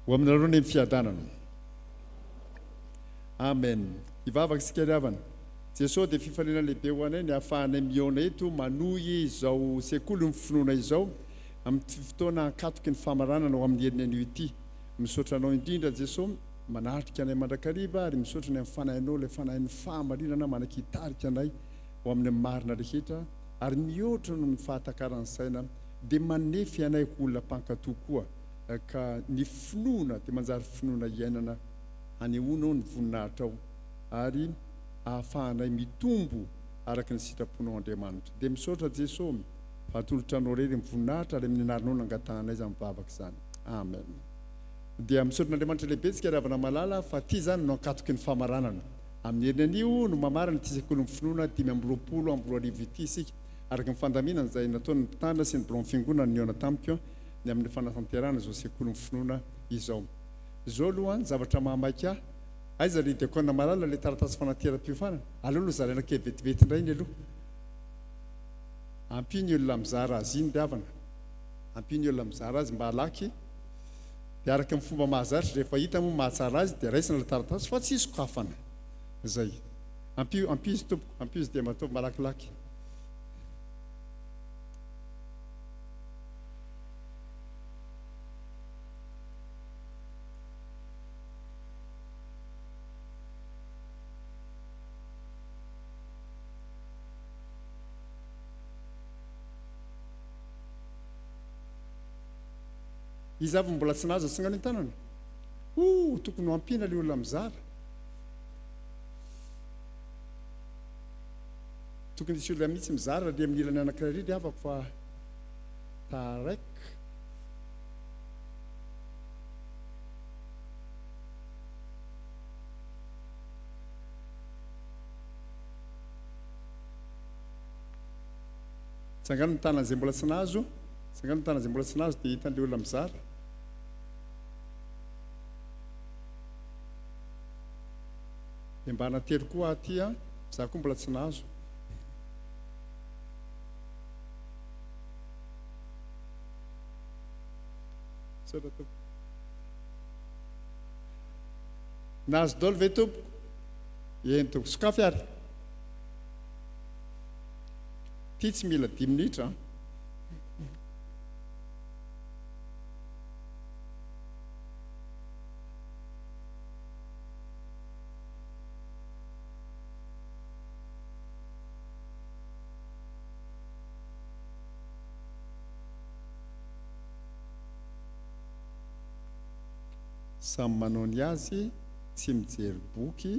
ho aminareo ny fiadanana amen ivavaka isika riavana jesosy dia fifaliana lehibe ho anay ny hahafahanay miaona eto manohy izao sekoly ny finoana izao amin'ny fotoana hankatoky ny famaranana ho amin'ny herin'ny anio ity misaotra anao indrindra jesosy manatrika anay mandrakariva ary misaotra ny amin'ny fanahinao ilay fanahin'ny fahamarinana manakitarika anay ho amin'ny marina rehetra ary mihoatra no ny fahatakaran'ny saina dia manefy anay olona mpankatoa koa ka ny finoana dia manjary finoana iainana hanehoanao ny voninahitra ao ary ahafahanay mitombo araka ny sitraponao Andriamanitra dia misaotra Jesosy fatolotra anao rery ny voninahitra ary amin'ny anaranao nangatanay izany mivavaka izany amen dia misaotra n'Andriamanitra lehibe tsika ravana malala fa ty zany no ankatoky ny famaranana amin'ny herinan'io no mamarana ty sekoly ny finoana 5:20 ity isika araka ny fandaminana izay nataon'ny mpitandrina sy ny bilao fiangonana niona tamiko ny amin'ny fanatanterahana izao sekoly ny finoana izao izao aloha zavatra mahamaika ahy aiza le diakona malala le taratasy fanateram-piofanana aleo aloha zaraina ke vetivety indray ny aloha ampiny olona mizara azy iny diavana ampiny olona mizara azy mba halaky dia araka ny fomba mahazatra rehefa hita moa mahatsara azy dia raisina le taratasy fa tsy sokafana zay ampizy tompoko ampizy dia mataovy malakilaky izy avy mbola tsy nahazo atsingany an-tanana tokony ho ampiana le olona mizara tokony isy olona mihitsy mizara le amin'ny ilany anankiray ry avako fa taraiky tsangano ny tanana izay mbola tsy nahazo tsangano ny tanana izay mbola tsy nahazo dia hitan'le olona mizara dia mba hanatery koa aty a za koa mbola tsy nahazo nahazo dolo ve tompoko entoko sokafy ary ty tsy mila 10 minitra samy manao ny azy tsy mijery boky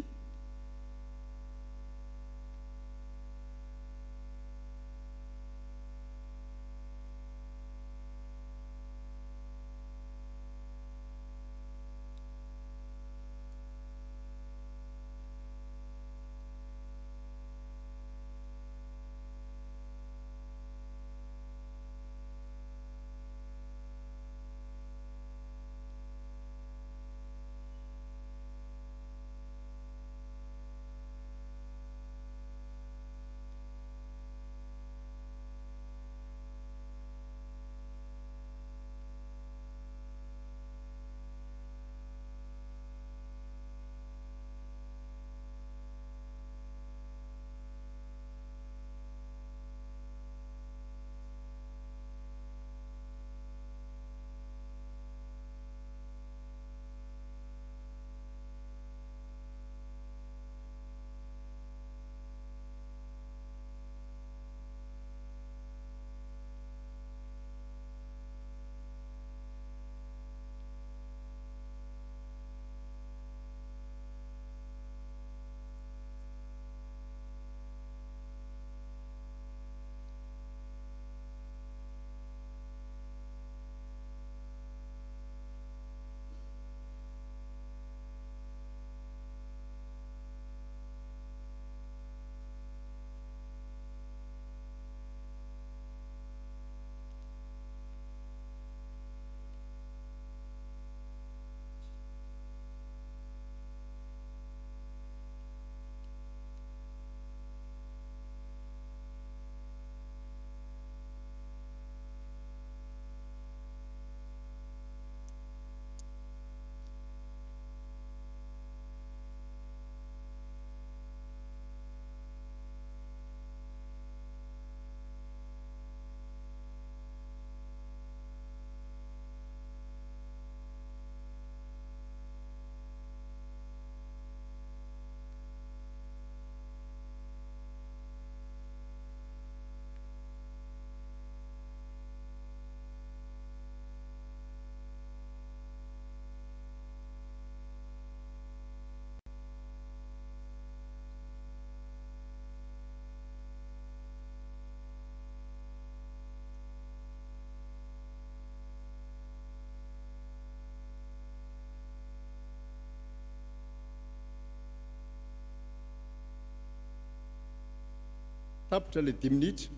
tapitra le 10 minitra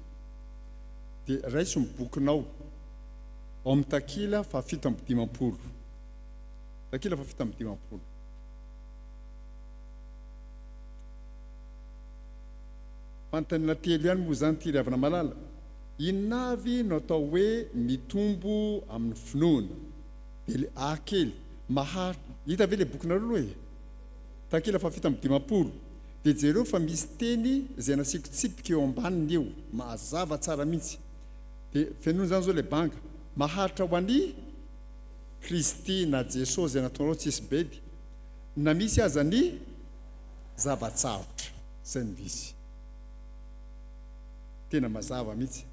dia raiso mibokinao ao amin'ny takila fa 7:50 takila fa 7:50 fantanina telo ihany moa zany ty riavana malala inona avy no atao hoe mitombo amin'ny finoana dia le akely maharitra hita ve le bokinareo aloha e takila fa 7:50 dia jereo fa misy teny zay nasiko tsipika eo ambaniny eo mazava tsara mihitsy dia fenoana zany zao le banga maharitra ho an'ny Kristy na Jesosy zay nataonao tsisy bedy na misy aza ny zavatsarotra zay ny misy tena mazava mihitsy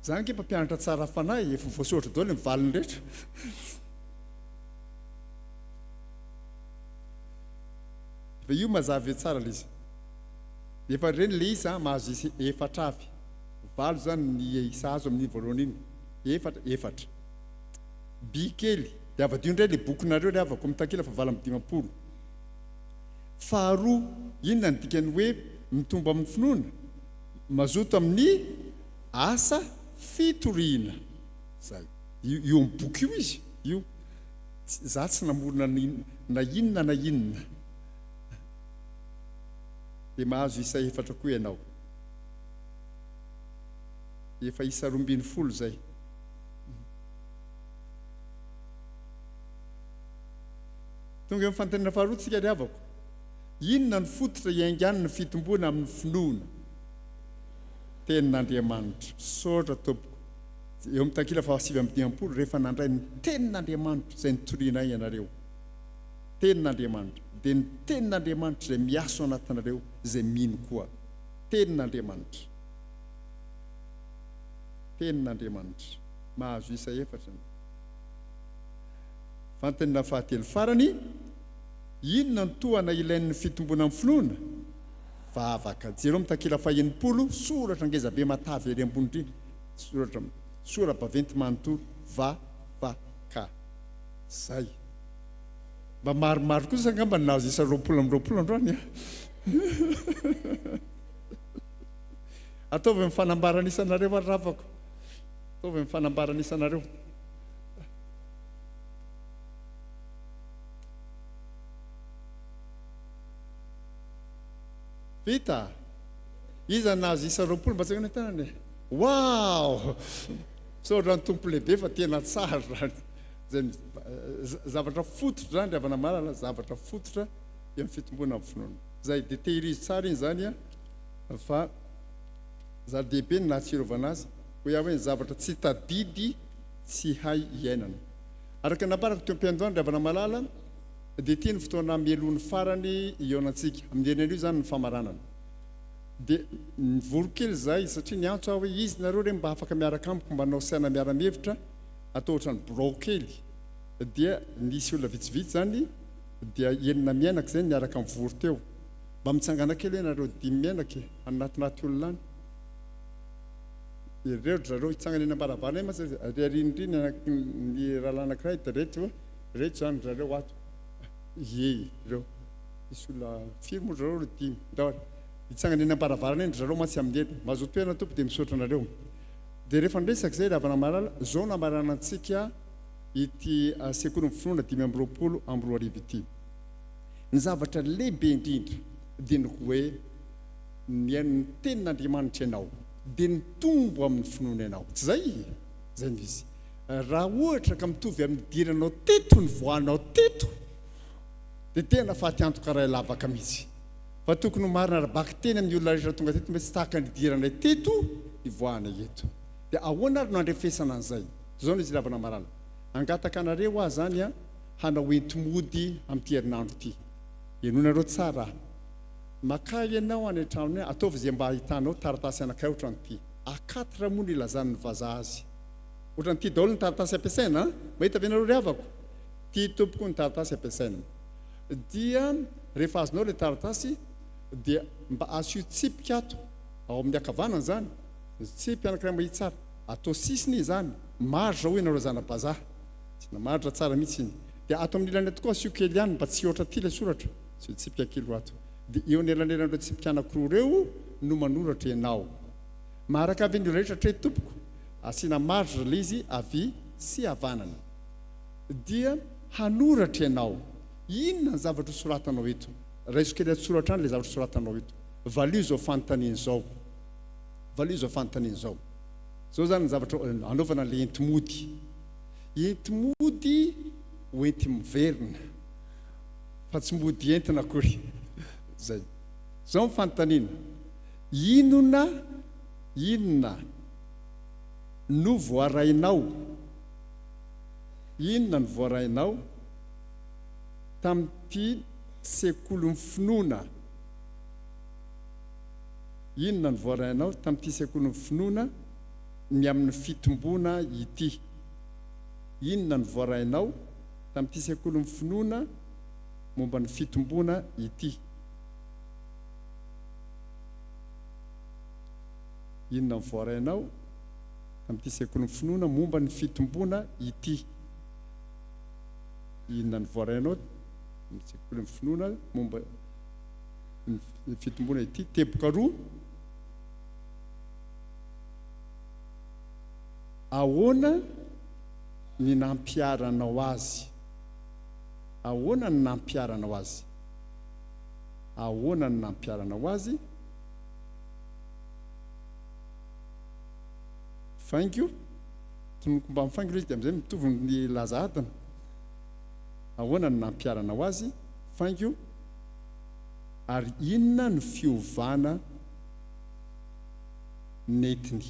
zany ke mpampianatra tsara fanahy efa voasoratra daholo ny mivaliny rehetra fa io mazava e tsara l'izy efa reny le isa mahazo isy efatra avy valo zany ny isa azo amin'ny voalohany iny efatra bikely dia avadio indray le bokinareo le avako amin'ny takila fa 7:50 faharoa inona ny dikany hoe mitombo amin'ny finoana mazoto amin'ny asa fitoriana zay io amin'ny boky io izy io za tsy namorona na inona dia mahazo isa efatra koa ianao efa isa 12 zay tonga amin'ny fantanina faharoa tsika ry havako inona ny fototra iaingany ny fitomboana amin'ny finoana tenin'Andriamanitra misaotra tompoko eo amin'ny takila fa 7:50 rehefa nandray ny tenin'Andriamanitra zay nitorianay ianareo tenin'Andriamanitra dia ny tenin'Andriamanitra zay miaso anatinareo zay mino koa tenin'Andriamanitra mahazo isa efatra fantanina fahatelo farany inona ny tohana ilain'ny fitomboana amin'ny finoana vavaka jereo amin'ny takila fa 90 soratra ngezabe matavy ery ambonindry sora baventy manontolo vavaka zay mba maromaro kosa angamba nazo isa 20 androany ataovy mifanambarana isanareo ary ravako ataovy mifanambarana isanareo vita iza nazo isa 20 mba tsakana tanany wow saotra ny tompo lehibe fa tena tsara zay zavatra fototra zany riavana malala zavatra fototra eo amin'ny fitomboana amin'ny finoana zay dia tehirizy tsara iny zany a fa zava-dehibe ny nahatsirovana azy ho iaho hoe ny zavatra tsy tadidy tsy hay iainana araka nabaraka teo am-piandohany riavana malala dia tia ny fotoana mielon'ny farany ionantsika amin'ny herinan'io zany ny famaranana dia nivorokely zay satria ny antso aho hoe izy nareo re mba afaka miaraka amiko mba nao saina miara-mihevitra atao ohatran'ny brokely dia nisy olona vitsivitsy zany dia enina miainaka zay niaraka mivory teo mba mitsangana kely hoe nareo 10 miainaka anatinaty olona any ireo zareo hitsangana eny ambaravarana mas riarindriny ny rahalahy anankiray dia reto zany zareo ato ireo isy olona firy moa zareo 10 ndao hitsangana eny ambaravarana eny zareo matsy amin'ny eny mazotoena tompo dia misaotra anareo dia rehefa ndresaka zay riavana malala zao namarana antsika ity sekoly ny finoana 5:20 ity ny zavatra lehibe indrindra dia ny hoe ny tenin'Andriamanitra ianao dia ny tombo amin'ny finoana ianao tsy zay ny izy raha ohatra ka mitovy amin'ny diranao teto ny voanao teto dia tena fahatyantoka ray lavaka mihitsy fa tokony marina rabaka teny amin'ny olona rehetra tonga teto mba tsy tahaka ny diranay teto ivoahana eto dia ahoana ary no andrefesana an'izay zao no izy ravana marala angataka anareo aho zany a hanao entomody amin'ity herinandro ity enonareo tsara makay ianao any an-tranony ataovy zay mba ahitanao taratasy anakay ohatran'ity akatra moa no ilazan'ny vazaha azy ohatran'ity daholo ny taratasy ampiasaina mahita venareo ry havako ty tompoko ny taratasy ampiasaina dia rehefa azonao le taratasy dia mba asio tsipika ato ao amin'ny akavanana zany tsipy anankiray mahitsy tsara atao sisiny zany maritra hoe nareo zana-bazaha tsy namaritra tsara mihitsy iny dia ato amin'ny ilany tokoa asio kely ihany mba tsy ohatra ty le soratra tsy tsipika kely ato dia eo ny elanelan'ireo tsipika anankiroa reo no manoratra ianao maharaka avy ny rehetra tre tompoko asiana marge le izy avy sy havanana dia hanoratra ianao inona ny zavatra soratanao eto raisokely atsoratra any le zavatra soratanao eto valio zao fanontaniana zao valio zao fanontaniana zao zao zany ny zavatra anaovana le entimody hoenty miverina fa tsy mody entina akory zay zao mifanontaniana inona no voarainao inona no voarainao tamin'ity sekoly ny finoana inona no voarainao tamin'ity sekoly ny finoana ny amin'ny fitomboana ity inona ny voarainao tamin'ity sekoly ny finoana momba ny fitomboana ity inona ny voarainao tamin'ity sekoly ny finoana momba ny fitomboana ity inona ny voarainao tamin'ity sekoly ny finoana momba ny fitomboana ity teboka roa ahoana ny nampiaranao azy ahoana ny nampiaranao azy ahoana ny nampiaranao azy faingio tonoko mba mifaingio izy dia am'izay mitovy ny laza adina ahoana ny nampiaranao azy faingio ary inona ny fiovana nentiny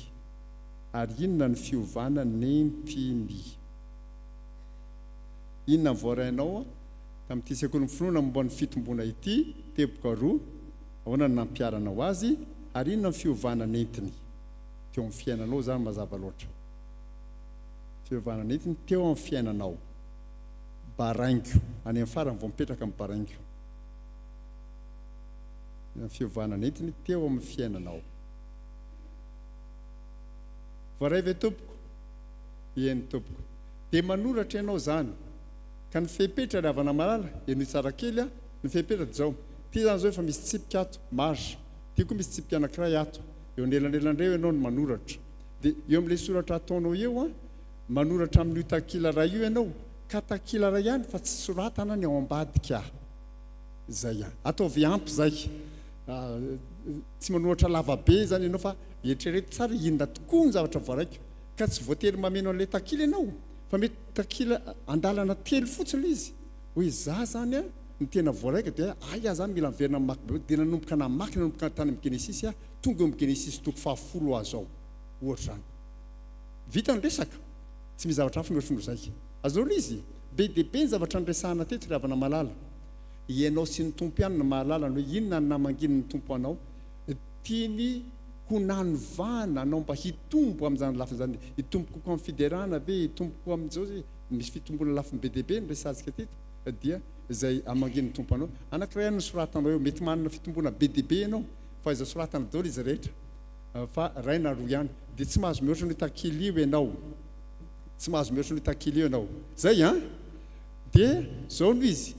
ary inona ny fiovana nentiny inona ny voarainao tamin'ity sekoly ny finoana momba ny fitomboana ity teboka roa ahoana ny nampiaranao azy ary inona ny fiovana nentiny teo amin'ny fiainanao zany mazava loatra fiovana nentiny teo amin'ny fiainanao baraingio any amin'ny farany vao mipetraka amin'ny baraingio ny fiovana nentiny teo amin'ny fiainanao voaray ve tompoko eny tompoko dia manoratra ianao zany ka ny fepetra ry havana malala eno tsara kely a ny fepetra dia zao ty zany zao efa misy tsipika ato marge ty koa misy tsipika anankiray ato eo anelanelandreo ianao no manoratra dia eo amin'ilay soratra ataonao eo a manoratra amin'io takila ray io ianao ka takila ray ihany fa tsy soratana ny ao ambadika zay a ataovy ampy zay tsy manoratra lavabe zany ianao fa eritrereto tsara inona tokoa ny zavatra voaraiko ka tsy voatery mameno an'ilay takila ianao fa mety takila andalana telo fotsiny le izy hoe za zany a ny tena voaraika dia ay a zany mila miverina mamaky be dia nanomboka namaky nanomboka tany amin'ny genesisy a tonga eo amin'ny genesisy toko 10 azo ao ohatra zany vita ny resaka tsy misy zavatra hafa mihoatrino zay azonao le izy be dia be ny zavatra nyresahana teto ry havana malala ianao sy ny tompo ihany ny mahalala ny hoe inona ny namanginy ny tompo anao tiany ho nanovana anao mba hitombo amin'izany lafiny zany hitombo kokoa amin'ny fiderana ve hitombo koa amin'izao zay misy fitomboana lafiny be dia be ny resantsika teto dia zay amanginy ny tompo anao anankiray ihany ny soratanao eo mety manana fitomboana be dia be ianao fa iza soratana daholo izy rehetra fa ray na roa ihany dia tsy mahazo mihoatra ny takily io ianao tsy mahazo mihoatra ny takily io ianao zay a dia zao no izy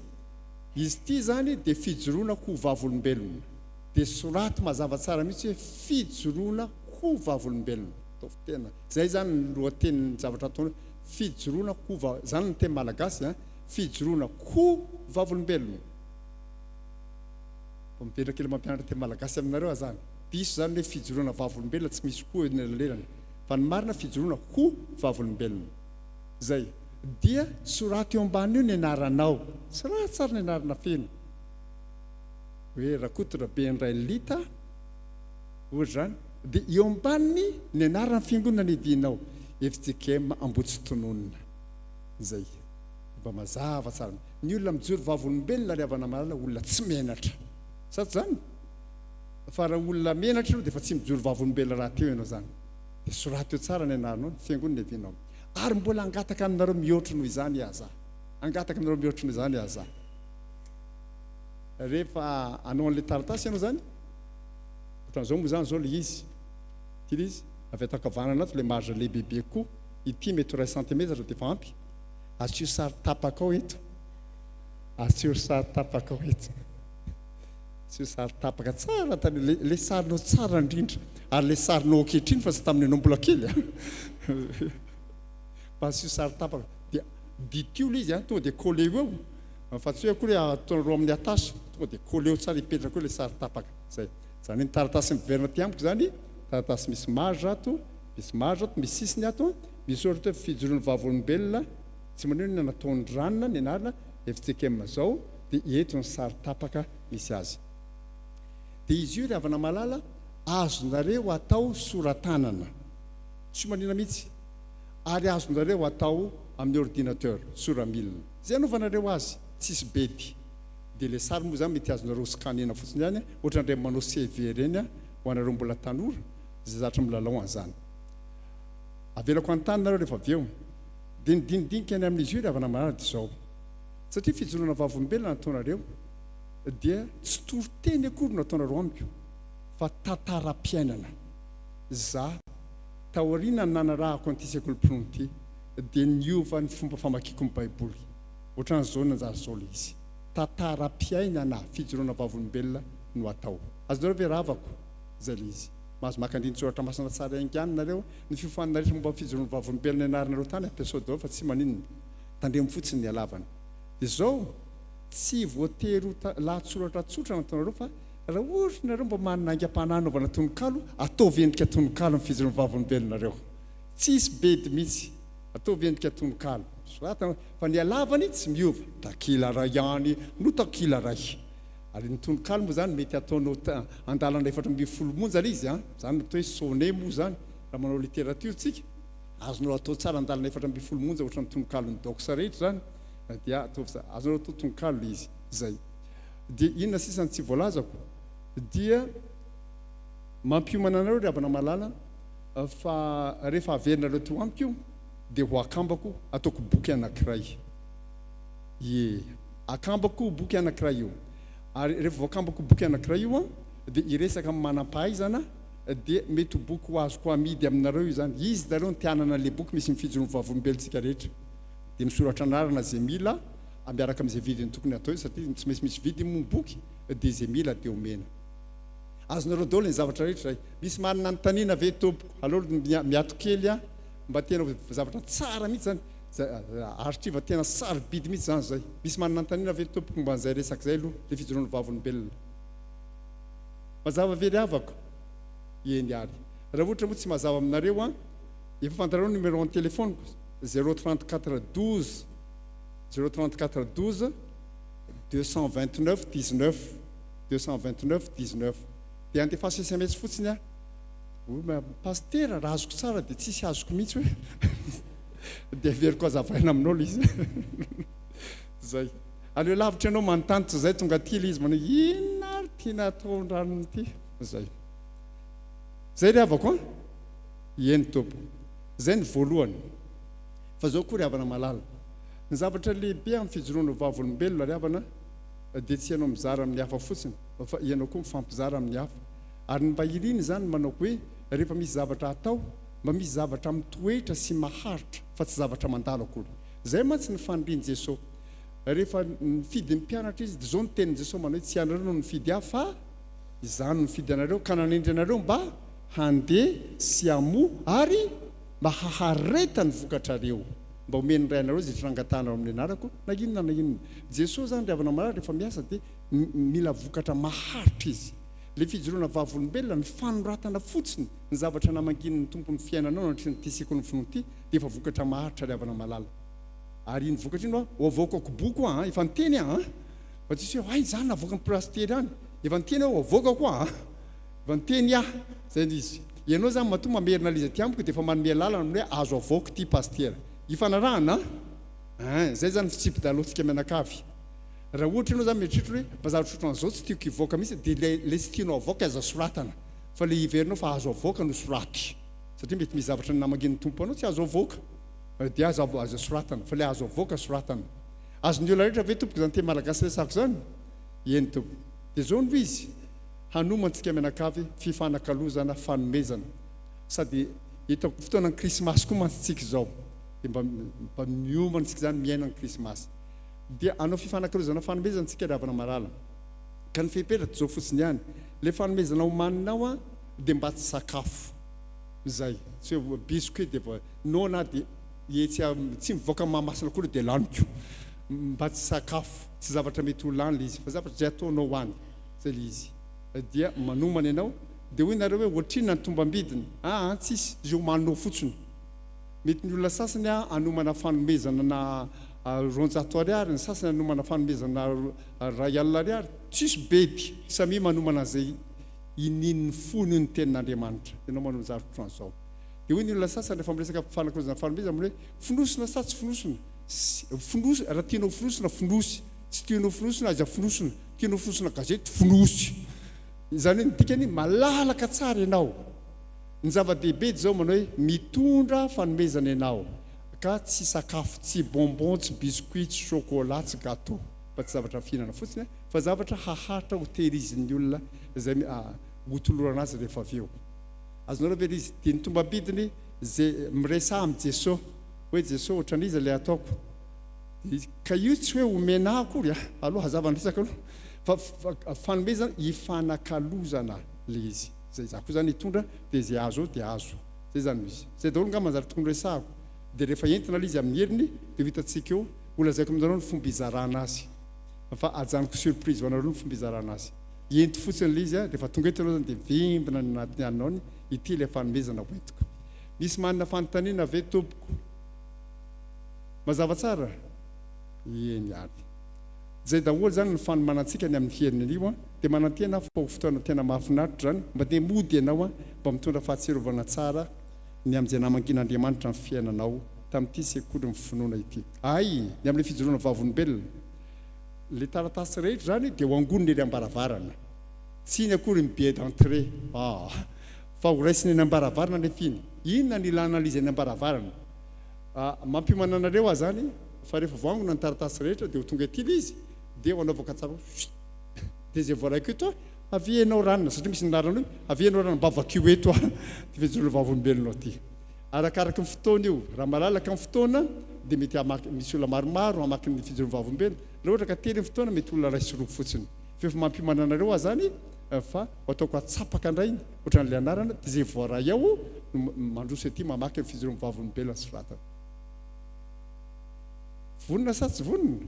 ity zany dia fijoroana ho vavolombelona dia soraty mazava tsara mihitsy hoe fijoroana ho vavolombelona ataovy tena zay zany ny lohatenin'ny zavatra ataona fijoroana ho zany ny teny malagasy a fijoroana ho vavolombelona mipetraka kely mampianatra teny malagasy aminareo a zany diso zany hoe fijoroana vavolombelona tsy misy koa nelelany fa ny marina fijoroana ho vavolombelona zay dia soraty eo ambany io ny anaranao soraty tsara ny anarana feno hoe rakototra be nyray lita ohatra zany dia eo ambaniny ny anarana fiangonana ny dianao FJKM Ambotsy Tononona zay mba mazava tsara ny olona mijoro vavolombelona ry havana malala olona tsy menatra saty zany fa raha olona menatra ianao dia efa tsy mijoro vavolombelona raha teo ianao zany dia soraty eo tsara ny anaranao ny fiangonana ny dianao ary mbola angataka aminareo mihoatra noho izany aza angataka aminareo mihoatra noho izany aza rehefa anao an'ilay taratasy ianao zany ohatran'izao moa zany zao le izy ty le izy avy atakavanana ato le marge lehibebe koa ity mety 3 centimetre dia efa ampy asio sary tapaka ao eto asio sary tapaka ao eto tsy sary tapaka tsara tany le sarinao tsara indrindra ary le sarinao ankehitriny fa tsy tamin'ny anao mbola kely fa sy sary tapaka dia ditio le izy tonga dia collé eo fa tsy hoe koa hoe ataonareo amin'ny atasy tonga dia collé eo tsara hipetraka eo le sary tapaka zay zany ny taratasy miverina ty amiko zany taratasy misy marge ato misy sisiny ato misy ohatra hoe fijoroan'ny vavolombelona tsy maneo ny nataony ranona ny anarana FJKM zao dia eto ny sary tapaka misy azy dia izy io ry havana malala azonareo atao soratanana tsy manina mihitsy ary azonareo atao amin'ny ordinateur soramilina zay anaovanareo azy tsisy bety dia le sary moa zany mety azonareo scanena fotsiny ihany ohatran'ireo manao CV reny ho anareo mbola tanora zay zatra milalao an'izany avelako an-tany nareo rehefa avy eo dia nidinidinika any amin'izy io ry havana malala dia izao satria fijoroana vavolombelona nataonareo dia tsy toriteny akory no ataonareo amiko fa tantaram-piainana za taoriana nanarahako an'ity sekolim-pinoana ity dia niova ny fomba famakiko ny baiboly ohatran'izao nanjary zao le izy tantaram-piainana fijoroana vavolombelona no atao azonareo ve ravako zay le izy mahazo makandiny tsoratra masana tsara aingiany nareo ny fiofanana rehetra momba fijoroana vavolombelona ianarinareo tany ampiasao dao fa tsy maninona tandremo fotsiny ny alavana dia zao tsy voatery lahatsoratra tsotra nataonareo fa raha ohatra nareo mba manana aingam-panahy tononkalo ataovy endrika tononkalo ny fijoroana vavolombelonareo tsisy bedy mihitsy ataovy endrika tononkalo fa ny alavany tsy miova takila ray ihany no takila ray ary ny tononkalo moa zany mety ataonao andalana 4 monja le izy zany atao hoe sonné moa zany raha manao littérature tsika azonao atao tsara andalana 4 monja ohatra ny tononkalo ny doxa rehetra zany dia ataovy azonao atao tononkalo le izy zay dia inona sisany tsy voalazako dia mampiomana anareo ry havana malala fa rehefa averinareo to amiko io dia ho akambako ataoko boky anankiray akambako boky anankiray io ary rehefa voakambako boky anankiray io dia iresaka amin'ny manam-pahaizana dia mety boky ho azoko amidy aminareo io zany izy dareo ny tianana le boky misy mifijorono vavolombelontsika rehetra dia misoratra anarana zay mila miaraka amin'izay vidiny tokony atao satria tsy misy vidy moa boky dia zay mila dia omena azonareo daholo ny zavatra rehetra zay misy manana ny taniana ve tompoko aloha miato kely mba tena zavatra tsara mihitsy zany aritriva tena sary bidy mihitsy zany zay misy manana ny taniana ve tompoko mba an'izay resaka zay aloha le fijoroan'ny vavolombelona mazava very avako eny ary raha ohatra moa tsy mazava aminareo efa fantareo numéro en téléphone 034 12 034 12 229 19 229 19 dia antefasa SMS fotsiny pastera raha azoko tsara dia tsisy azoko mihitsy hoe dia veriko azavaina aminao le izy zay aleo lavitra ianao manontanytra zay tonga ty le izy manao inona ary tiana atao ranony ity zay ry havako eny tompo zay ny voalohany fa zao koa ry havana malala ny zavatra lehibe amin'ny fijoroana vavolombelona ry havana dia tsy ianao mizara amin'ny hafa fotsiny fa ianao koa mifampizara amin'ny hafa ary mba iriny zany manao hoe rehefa misy zavatra atao mba misy zavatra mitoetra sy maharitra fa tsy zavatra mandalo akory zay mantsy ny faniriany Jesosy rehefa nifidy ny mpianatra izy dia zao ny tenin Jesosy manao hoe tsy ianareo no nifidy ahy fa izany no nifidy anareo ka nanendry anareo mba handeha sy hamoa ary mba hahareta ny vokatrareo mba omeny ray anareo zay trangatanareo amin'ny anarako na inona Jesosy zany ry havana malala rehefa miasa dia mila vokatra maharitra izy le fijoroana vavolombelona ny fanoratana fotsiny ny zavatra namangin'ny tompony fiainanao natrynyty sekoly ny finoana ity dia efa vokatra maharitra ry havana malala ary iny vokatra ino avoakako boky koa efa niteny fa tsisy hoe zany navoaka ny prastely any efa niteny avoaka koa efa niteny zay izy ianao zany matoa mamerina lizy aty amiko dia efa manome lalana hoe azo avoaka ty pastera ifanarahana zay zany fitsipy-daloantsika mianakavy raha ohatra ianao zany mieritreritra hoe mazava trotran'izao tsy tiako hivoaka mihitsy dia le tsy tianao avoaka aza soratana fa le iverinao fa azo avoaka no soraty satria mety misy zavatra namangin'ny tompo anao tsy azo avoaka dia azo soratana fa le azo avoaka soratana azony olona rehetra ve tompoko zany te malagasy resako zany eny tompo dia zao no izy hanomantsika mianakavy fifanakalozana fanomezana sady hitako fotoana ny krismasy koa mantsitsika zao dia mba miomantsika zany miaina ny krismasy dia anao fifanakalozana fanomezana tsika ry havana malala ka ny fehiperatra zao fotsiny ihany le fanomezana homaninao a dia mba tsy sakafo zay tsy hoe biscuit dia no na dia tsy mivoaka mahamasina koa dia laniko mba tsy sakafo tsy zavatra mety ho lany le izy fa zavatra zay ataonao hoany zay le izy dia manomana ianao dia hoy nareo hoe ohatrinona ny tombam-bidiny tsisy zay homaninao fotsiny mety ny olona sasany a anomana fanomezana na ronjato ariary ny sasany anomana fanomezana ray alina ariary tsisy bedy samy manomana zay inin'ny fony ny tenin'Andriamanitra ianao manonjary fotoan'izao dia hoy ny olona sasany rehefa miresaka fanakozana fanomezana hoe finosona sa tsy finosona finosy raha tianao finosona finosy tsy tianao finosona aza finosona tianao finosona gazety finosy izany hoe dikany malalaka tsara ianao ny zava-dehibe zao manao hoe mitondra fanomezana ianao ka tsy sakafo tsy bonbon tsy biscuit tsy chocolat tsy gâteau fa tsy zavatra fihinana fotsiny fa zavatra hahatra ho tehirizin'ny olona zay hotolorana azy rehefa avy eo azonareo ve izy dia ny tombam-bidiny zay miresa amin'ny Jesosy hoe Jesosy ohatran'izy ilay ataoko ka io tsy hoe omena akory aloha hazavany resaka aloha fa fanomezana ifanakalozana le izy zay za koa zany hitondra dia zay azo dia azo zay zany misy zay daholo nga manjary tokony resahako dia rehefa entina le izy amin'ny heriny dia hitantsika eo olazaiko aminareo ny fomba izarana azy fa ajanoko surprise ho anareo ny fomba izarana azy ento fotsiny le izy rehefa tonga eto anao zany dia vimbina ny anatiny anao ny ity le fanomezana hoentiko misy manana fanontaniana ve tompoko mazava tsara eny any zay daholo zany ny fanomanantsika ny amin'ny heriny anio dia manantena fa ho fotoana tena mahafinaritra zany mba dia mody ianao mba mitondra fahatserovana tsara ny amin'izay namangin'Andriamanitra ny fiainanao tamin'ity sekoly ny finoana ity ny amin'ilay fijoroana vavolombelona le taratasy rehetra zany dia ho angoniny ely ambaravarana tsy iny akory ny billet d'entrée fa ho raisiny eny ambaravarana nefa inona ny ilana an'izy eny ambaravarana mampiomananareo aho zany fa rehefa voangona ny taratasy rehetra dia ho tonga ety le izy dia ho anaovaka tsara dia zay voaraiko eto avienao ranona satria misy nilarana hoe avienao rano mba vakio eto ty fijoroana vavolombelonao ty arakaraka ny fotoana io raha malalaka ny fotoana dia mety misy olona maromaro hamaky ny fijoroana vavolombelona raha ohatra ka tely ny fotoana mety olona ray sy roa fotsiny fefa mampiomananareo aho zany fa ataoko atsapaka indray ohatran'ilay anarana dia zay voaray ao mandroso ety mamaky ny fijoroana vavolombelona sy vatana vonona sa tsy vonona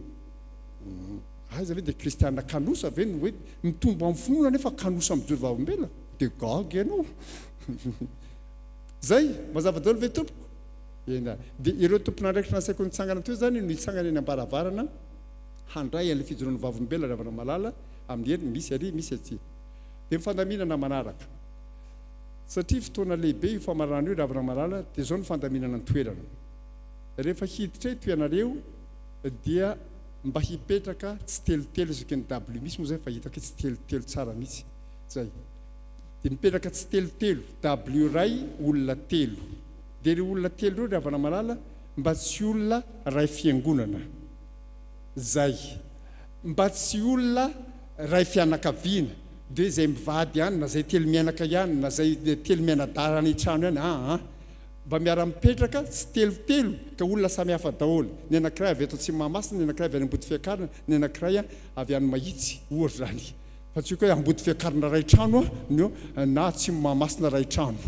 aiza ve dia kristiana kanosa ve ny hoe mitombo amin'ny finoana nefa kanosa mijoro vavolombelona dia gaga ianao zay mazava daholo ve tompoko dia ireo tompon'andraikitra nasaiko nitsangana teo zany no hitsangana eny ambaravarana handray an'ilay fijoroana vavolombelona ravana malala amin'ny heriny misy ary misy aty dia mifandaminana manaraka satria fotoana lehibe io famarana io ravana malala dia zao ny fandaminana ny toerana rehefa hiditra ito ianareo dia mba hipetraka tsy telotelo izay ny w misy moa zay fa hitako tsy telotelo tsara mihitsy zay dia mipetraka tsy telotelo w ray olona telo dia ry olona telo reo ravana malala mba tsy olona ray fiangonana zay mba tsy olona ray fianakaviana dia zay mivady ihany na zay telo mianaka ihany na zay telo mianadara ny trano ihany mba miara mipetraka tsy telotelo ka olona samihafa daholo ny anankiray avy eto Tsimbamasina ny anankiray avy any Ambody Fiakarana ny anankiray avy any Mahitsy ohatra zany fa tsy hoe Ambody Fiakarana ray trano no na Tsimbamasina ray trano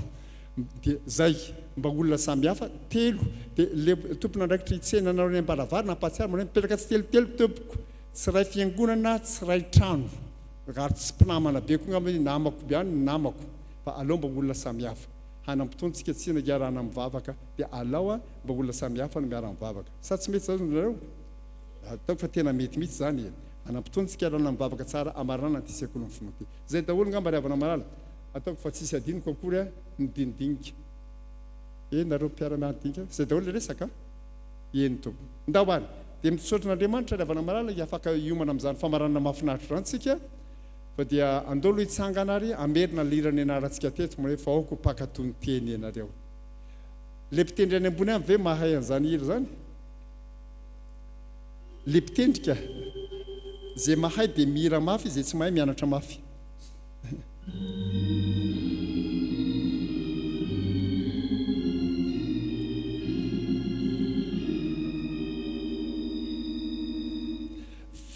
dia zay mba olona samihafa telo dia le tompon'andraikitra hitsena anareo ny ambaravarana ampahatsiaro manao mipetraka tsy telotelo tompoko tsy ray fiangonana tsy ray trano ary tsy mpinamana be koa ngamba namako be any namako fa alao mba olona samihafa hanam-potoantsika tsy nagiarana mivavaka dia alao mba olona samihafa no miara mivavaka sa tsy mety zao nareo ataoko fa tena mety mihitsy zany hanam-potoantsika arana mivavaka tsara amarana ty sekoly ny finoana ty zay daholo ngamba ry havana malala ataoko fa tsisy adiniko akory nidinidinika nareo mpiara-miadinika zay daholo le resaka eny tompo ndahoany dia mitsotr'Andriamanitra ry havana malala afaka hiomana amin'izany famaranana mahafinaritra rantsika fa dia andolo hitsangana ary amerina lirany anarantsika teto hoe fa aoko pakatony teny ianareo le mpitendry any ambony any ve mahay an'izany hira zany le mpitendrika zay mahay dia mihira mafy zay tsy mahay mianatra mafy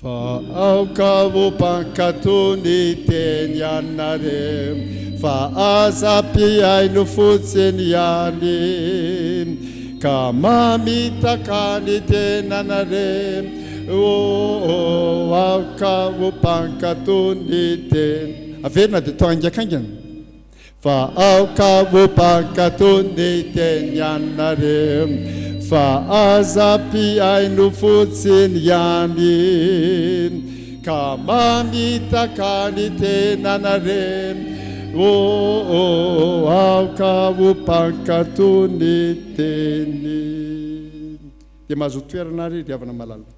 fa aoka opankatony teny ianareo fa aza-piaino fotsiny ihany ka mamitaka ny tenanareo aoka opankatony teny averina dia tao angakaingana fa aoka opankatony teny ianareo fa aza-piaino fotsiny ihany ka mamitaka ny tenanareo aoka opankatony teny dia mahazo toerana ary riavana malala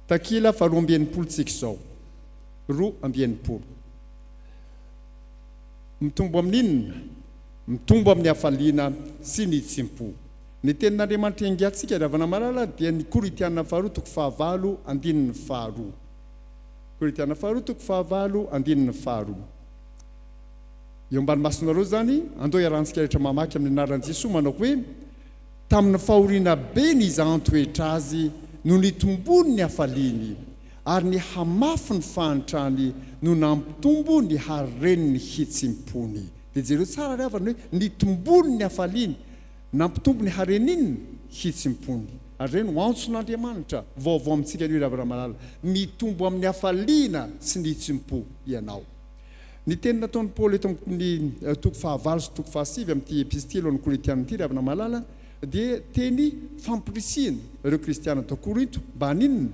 takila fa 2 tsika izao 2 mitombo amin'inona mitombo amin'ny hafaliana sy ny tsimpo ny tenin'Andriamanitra ingatsika riavana malala dia ny Koritiana 4:5 Koritiana 4:5 eo ambany masonareo zany andao iarahantsika rehetra mamaky amin'ny anaran'i Jesosy manao hoe tamin'ny fahoriana be ny izahn-toetra azy no nitombony ny hafaliany ary ny hamafy ny fahantrany no nampitombo ny hareniny hitsimpony dia jereo tsara riavana hoe nitombony ny hafaliany nampitombo ny hareniny hitsimpony ary reny antson'Andriamanitra vaovao amintsika io riavana malala mitombo amin'ny hafaliana sy ny hitsimpo ianao ny teny nataon'ny Paoly eto amin'ny 5 sy 7 amin'ity epistily ny Koritiana ity riavana malala dia teny fampirisihana ireo kristiana tao Korinto mba haninona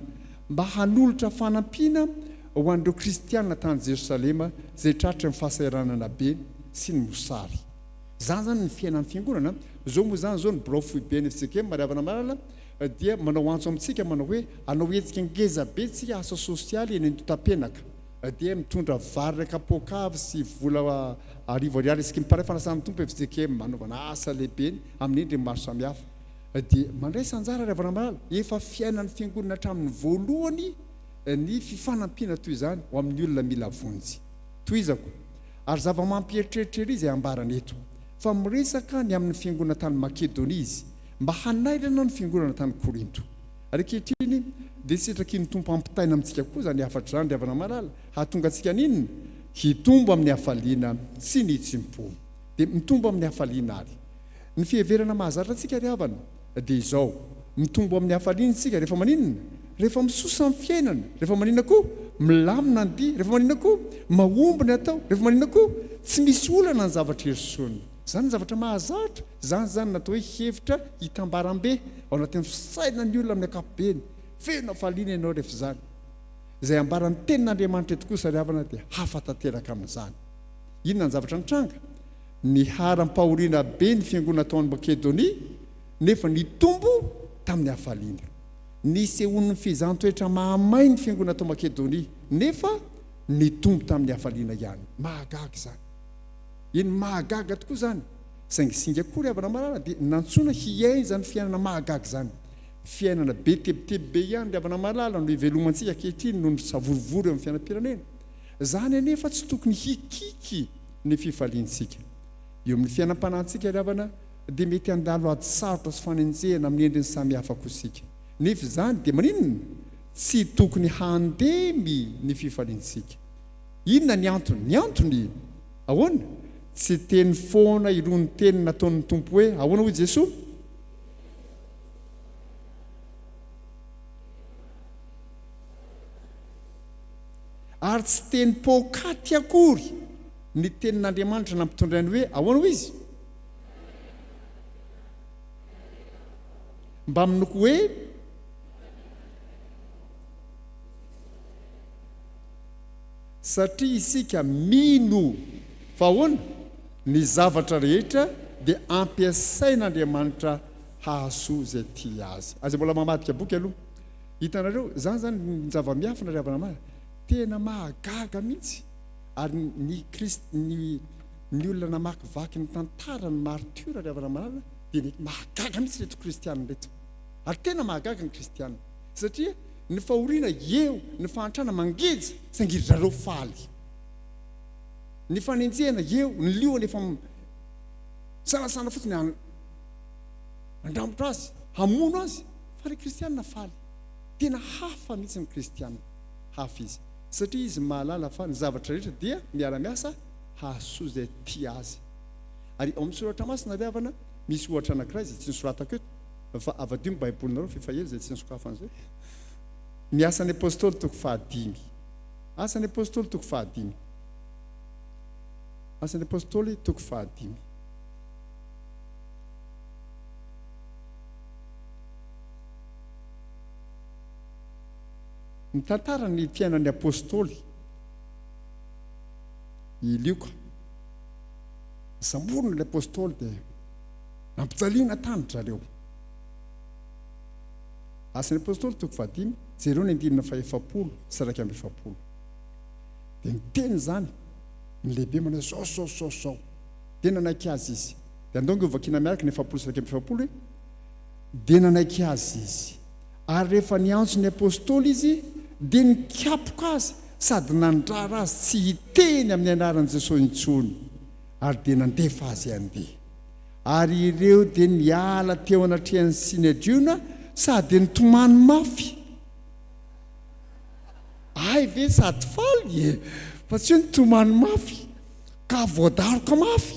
mba hanolotra fanampiana ho an'ireo kristiana tany Jerosalema zay tratra ny fahasahiranana be sy ny mosary zany ny fiainan'ny fiangonana zao moa zany zao ny birao fohy be ny fitsika mariavana malala dia manao antso amintsika manao hoe anao hetsika ngeza be tsika asa sosialy eny andotam-penaka dia mitondra vary raika pokavy sy vola arivo isika miparay fanasan'ny tompo fitsika manaovana asa lehibe amin'ny endriny maro samihafa dia mandraisa anjara riavana malala efa fiainan'ny fiangonana hatramin'ny voalohany ny fifanampiana toy izany ho amin'ny olona mila vonjy toizako ary zava-mampieritreritrera izy ambarany eto fa miresaka ny amin'ny fiangonana tany Makedonia izy mba hanairana ny fiangonana tany Korinto ary kehitriny dia sitraky ny tompo ampitaina amintsika koa zany afatra zany riavana malala hahatonga antsika ninona hitombo amin'ny hafaliana sy ny hitsimpo dia mitombo amin'ny hafaliana ary ny fiheverana mahazatra antsika riavana dia izao mitombo amin'ny hafaliana isika rehefa maninona rehefa misosa amin'ny fiainana rehefa maninona koa milamina ny dia rehefa maninona koa mahomby ny atao rehefa maninona koa tsy misy olana ny zavatra erisona zany ny zavatra mahazatra zany natao hoe hevitra hitambaram-be ao anatin'ny fisaina ny olona amin'ny ankapobeny feno hafaliana ianao rehefa zany izay ambaran'ny tenin'Andriamanitra eto kosa riavana dia hafa tanteraka amin'izany inona ny zavatra nitranga ny haram-pahoriana be ny fiangonana tao any Makedonia nefa nitombo tamin'ny hafaliana nisy ehon'ny fizahn-toetra mahamay ny fiangonana tao Makedonia nefa nitombo tamin'ny hafaliana ihany mahagaga zany eny mahagaga tokoa zany saingisinga koa riavana malala dia nantsona hiainy zany fiainana mahagaga zany fiainana be tebiteby be ihany riavana malala no hivelomantsika ankehitriny no savorivory amin'ny fiainam-pirenena zany anefa tsy tokony hikiky ny fifaliantsika eo amin'ny fiainam-panantsika riavana dia mety handalo ady sarotra sy fanenjehana amin'ny endriny samihafa kosika nefa zany dia maninona tsy tokony handemy ny fifaliantsika inona ny antony ahoana tsy teny foana irony teny nataon'ny tompo hoe ahoana hoy Jesosy ary tsy teny pokaty akory ny tenin'Andriamanitra nampitondrainy hoe ahoana hoy izy mba minoko hoe satria isika mino fa ahoana ny zavatra rehetra dia ampiasain'Andriamanitra hahasoa zay tia azy aza mbola mamadika boky aloha hitanareo zany ny zava-miafina riavana malala tena mahagaga mihitsy ary ny olona namakivaky ny tantara ny martiora riavana malala dia mahagaga mihitsy reto kristianina reto ary tena mahagaga ny kristianina satria ny fahoriana eo ny fahantrana mangeja sangirizareo faly ny fanenjehana eo ny lohany efa sanasana fotsiny andrambotra azy hamono azy fa ry kristianina faly tena hafa mihitsy ny kristianina hafa izy satria izy mahalala fa ny zavatra rehetra dia miara-miasa hahasoa izay tia azy ary ao amin'ny soratra masina ry havana misy ohatra anankiray izay tsy nisoratako eto fa avadio ny baibolinareo fefahely izay tsy nisokafan'izay miasan'ny apôstôly toko fahadimy asan'ny apôstôly toko fahadimy asan'ny apôstôly toko fahadimy ny tantara ny fiainan'ny apôstôly ilioka samborony ny apôstôly dia nampijaliana tany zareo asan'ny apôstôly toko fahadimy jereo ny andinina fa efapolo sy raiky amby efapolo dia miteny zany ny lehibe manao zao dia nanaiky azy izy dia andongo vakina miaraka ny efapolo sy raiky amby efapolo dia nanaiky azy izy ary rehefa niantso ny apôstôly izy dia nikapoka azy sady nandrara azy tsy hiteny amin'ny anaran'i Jesosy intsony ary dia nandefa azy andeha ary ireo dia niala teo anatrehan'ny Sinedriona sady nitomany mafy ay ve sady faly fa tsy hoe nitomany mafy ka voadaroka mafy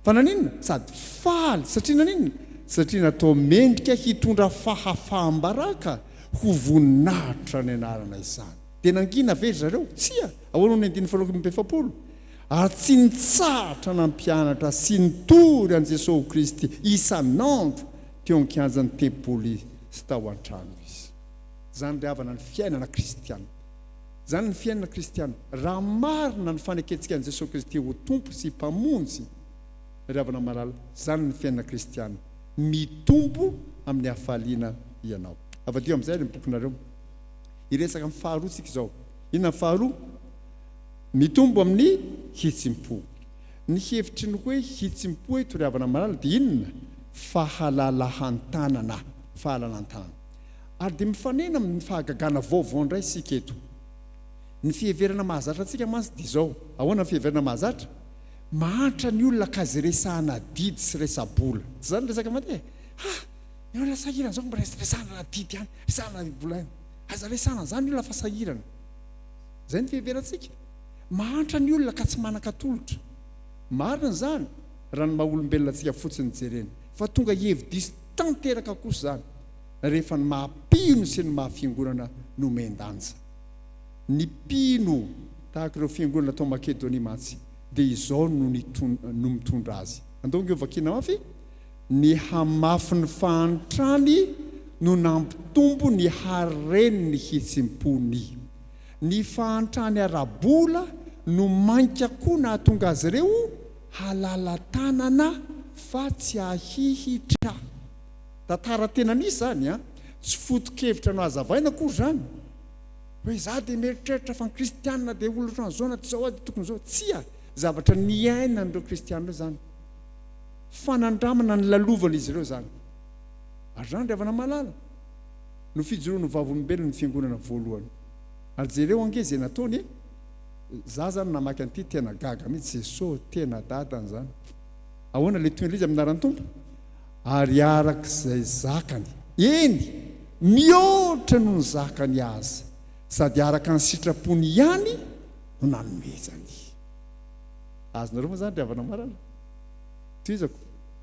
fa naninona sady faly satria naninona satria natao mendrika hitondra fahafaham-baraka ho voninahitra ny anarana izany dia nangina very zareo tsia ahoana ny andiny faharoa amby efapolo ary tsy nitsahatra nampianatra sy nitory an' Jesosy Kristy isan'andro teo ankianjan'ny tempoly sy tao an-trano izy zany ry havana ny fiainana kristiana zany ny fiainana kristiana raha marina ny faneketsika an' Jesosy Kristy ho tompo sy mpamonjy ry havana malala zany ny fiainana kristiana mitombo amin'ny hafaliana ianao avadio amin'izay ny bokinareo iresaka amin'ny faharoa tsika izao inona ny faharoa mitombo amin'ny hitsim-po ny hevitry ny hoe hitsim-po eto ry havana malala dia inona fahalalahan-tanana fahalalan-tanana ary dia mifanena amin'ny fahagagana vaovao indray sika eto ny fiheverana mahazatra antsika mantsy dia izao ahoana ny fiheverana mahazatra mahantra ny olona kazy resahana didy sy resabola tsy zany resaka mate ny olona sahirana zao mba resahana didy ihany resahana bola ihany aza resahana zany ny olona fa sahirana zay ny fiheverantsika mahantra ny olona ka tsy manan-katolotra marina zany raha ny maha-olombelona antsika fotsiny jerena fa tonga hevi-diso tanteraka kosa zany rehefa ny mahampino sy ny mahafiangonana no mendanja ny pino tahaka ireo fiangonana atao Makedonia mantsy dia izao no mitondra azy andongo eo vakina mafy ny hamafy ny fahantrany no nampitombo ny hareny ny hitsim-pony ny fahantrany arabola no mainka koa nahatonga azy ireo halala-tanana fa tsy hahihitra tantara tena nisy zany tsy foto-kevitra no hazavaina koa zany hoe za dia mieritreritra fa ny kristianina dia olona zao na zao dia tokony zao tsia zavatra niaina n'ireo kristianina zany fanandramana ny lalovana izy ireo zany ary zany ry havana malala no fijoroano vavolombelona ny fiangonana voalohany ary jereo ange zay nataony za zany namaky an'ity tena gaga mihitsy Jesosy tena dadany zany ahoana le toy izy amin'ny anaran'ny tompo ary araka izay zakany eny mihoatra no ny zakany azy sady araka ny sitrapony ihany no nanomezany azonareo moa zany ry havana malala tizako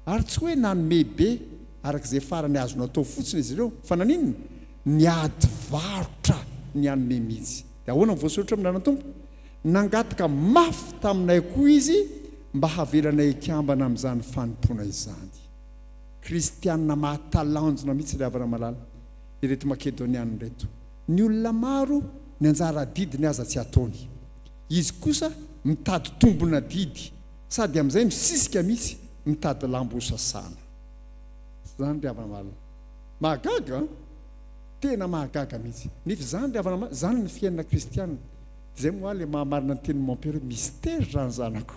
ary tsy hoe nanome be arak'izay farany azony atao fotsiny izy ireo fa naninona ny ady varotra ny anome mihitsy dia ahoana ny voasoratra amin'ny anaran'ny tompo nangataka mafy taminay koa izy mba havelanay ikambana amin'izany fanompoana izany kristianina mahatalanjona mihitsy ry havana malala ireto makedoniana reto ny olona maro ny anjara didy ny aza tsy ataony izy kosa mitady tombona didy sady amin'izay misisika mihitsy mitady lambosasana zany ry havana malala mahagaga tena mahagaga mihitsy nefa zany ry havana malala zany ny fiainana kristianina zay moa le mahamarina ny teny mampero mystère zany zanako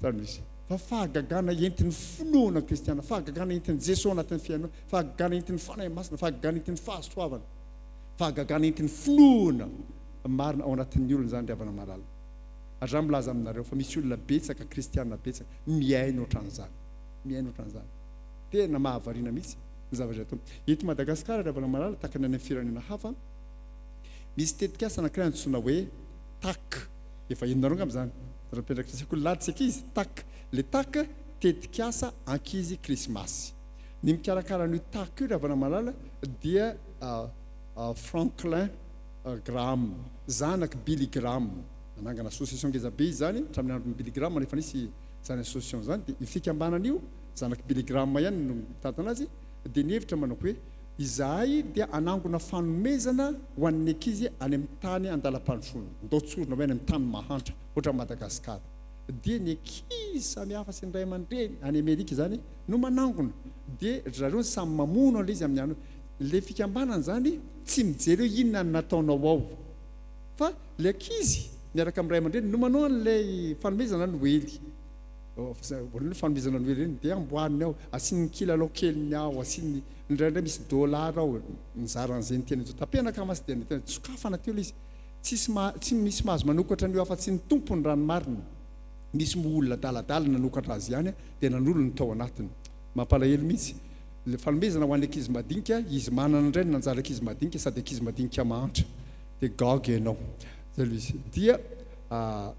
zany misy fa fahagagana entin'ny finoana kristianina fahagagana entin'ny Jesosy anatin'ny fiainana fahagagana entin'ny fanahy masina fahagagana entin'ny fahasoavana fahagagana entin'ny finoana marina ao anatin'ny olona zany ry havana malala ary zany milaza aminareo fa misy olona betsaka kristianina betsaka miaino ohatran'izany miaino ohatran'izany tena mahavariana mihitsy ny zavatra atao. Eto Madagasikara raha vana malala takany any firenena hafa misy tetikasa anankiray antsoina hoe tak. Efa inonareo amin'izany raha sekoly laditsy ankizy tak. Le tak tetikasa ankizy krismasy. Ny mikarakara ny tak io raha vana malala dia Franklin Graham, zanak Billy Graham, nanangana association ngeza be zany hatramin'ny andron'ny Billy Graham rehefa nisy zany association zany dia io fikambanana io zanak Billy Graham ihany no mitantana azy dia nihevitra manao hoe izahay dia anangona fanomezana ho an'ny ankizy any amin'ny tany andalam-pandrosoana ndao-tsorona hoe any amin'ny tany mahantra ohatra Madagasikara. Dia ny ankizy samihafa sy ny ray aman-dreny any Amerika zany no manangona dia zareo samy mamono an'ilay izy amin'ny andro. Le fikambanana zany tsy mijery hoe inona no nataonao ao fa le ankizy miaraka amin'ny ray aman-dreny no manao an'ilay fanomezana ny oely. Fanomezana ny oely reny dia amboariny ao asiany kilalao keliny ao asiany indraindray misy dolara ao mizaran'izay ny tena tapenaka masidena tena sokafana teo ilay izy tsy misy mahazo manokatra an'io afa-tsy ny tompony ranomarina. Misy olona daladala nanokatra azy ihany dia nanolo ny tao anatiny mampalahelo mihitsy. Le fanomezana ho an'ny ankizy madinika izy manana indray nanjara ankizy madinika sady ankizy madinika mahantra dia gaga ianao zay izy dia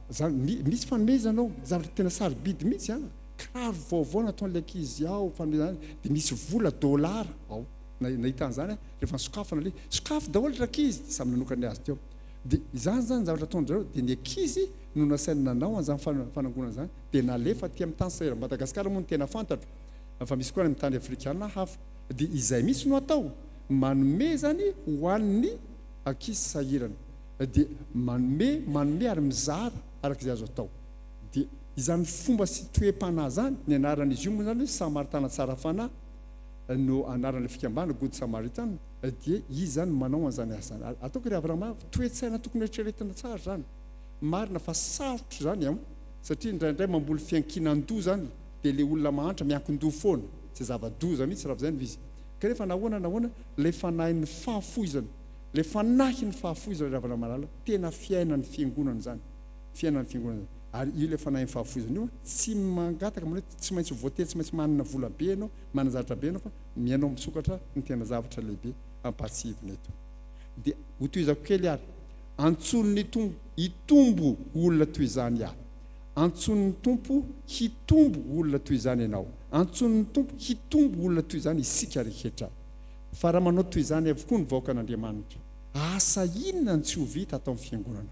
zany misy fanomezana ao zavatra tena sarobidy mihitsy kiraro vaovao nataon'ilay ankizy ao fanomezana dia misy vola dolara ao nahita an'izany rehefa sokafana le sokafo daholo rankizy samy nanokany azy teo dia izany zany zavatra ataon'zareo dia ny ankizy no nasaina nanao an'izany fanangonana zany dia nalefa aty amin'ny tany sahira Madagasikara moa no tena fantatro fa misy koa amin'ny tany afrikana hafa dia izay misy no atao manome zany ho an'ny ankizy sahirana dia manome ary mizara arak'izay azo atao dia izany fomba sy toe-panahy zany ny anaran'izy io moa zany hoe Samaritana tsara fanahy no anaran'ilay fikambana Good Samaritan dia izy zany manao an'izany asa zany ataoko ry havana toe-tsaina tokony eritreretina tsara zany marina fa sarotra zany satria indraindray mamboly fiankinan-doha zany dia le olona mahantra miankin-doha foana tsy zava-doza mihitsy raha zay ny vizy ka rehefa nahoana le fanahin'ny fahafoizana le fanahy ny fahafoizana raha vana malala tena fiainan'ny fiangonana zany fiainan'ny fiangonana ary io le fanahin'ny fahafoizana io tsy mangataka manao tsy maintsy voatery tsy maintsy manana vola be ianao manana zavatra be ianao fa mianao misokatra ny tena zavatra lehibe ampatsivina eto dia ho toizako kely ary antson'ny tompo hitombo olona toy izany aho antson'ny tompo hitombo olona toy izany ianao antson'ny tompo hitombo olona toy izany isika rehetra fa raha manao toy izany avokoa ny vahoaka an'Andriamanitra asa inona ny tsy ho vita atao amin'ny fiangonana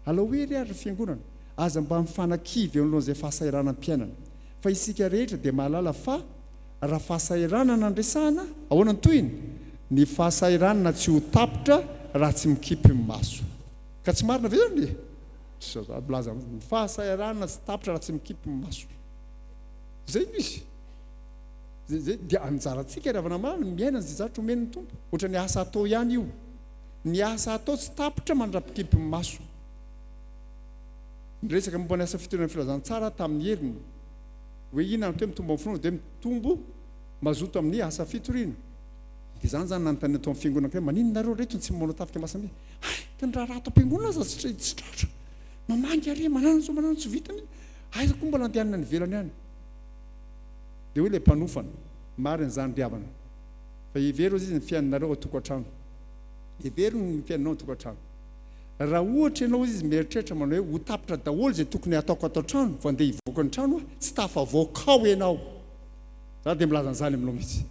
alao hoe ry ary fiangonana aza mba mifanakivy eo alohan'izay fahasairana am-piainana fa isika rehetra dia mahalala fa raha fahasairana nandresahana ahoana ny toyiny ny fahasairana tsy ho tapitra raha tsy mikipy ny maso ka tsy marina ve zany blaza ny fahasairana tsy tapitra raha tsy mikipy ny maso zay misy zay dia anjarantsika raha vana malala miaina ny zay zavatra omen'ny tompo ohatra ny asa atao ihany io ny asa atao tsy tapitra mandra-pikipy ny maso nyresaka momba ny asa fitorana filazantsara tamin'ny heriny hoe inona no toe mitombo amin'ny finoana dia mitombo mazoto amin'ny asa fitoriana dia zany zany nanontany atao amin'ny fiangonana kay maninonareo reto tsy manao tafika masana ka ny raha raha atao am-piangonana za tsy tratra mamangy ary manano tsy vitany aiza koa mbola andehanana ny velany ihany dia hoe ilay mpanofana mariny zany riavana fa ivero izy ny fiainanareo atokantrano ivero ny fiainanao atokantrano raha ohatra ianao izy mieritreritra manao hoe ho tapitra daholo zay tokony ataoko atao trano fa andeha hivoaka ny trano tsy tafavoakao ianao za dia milaza an'izany aminao mihitsy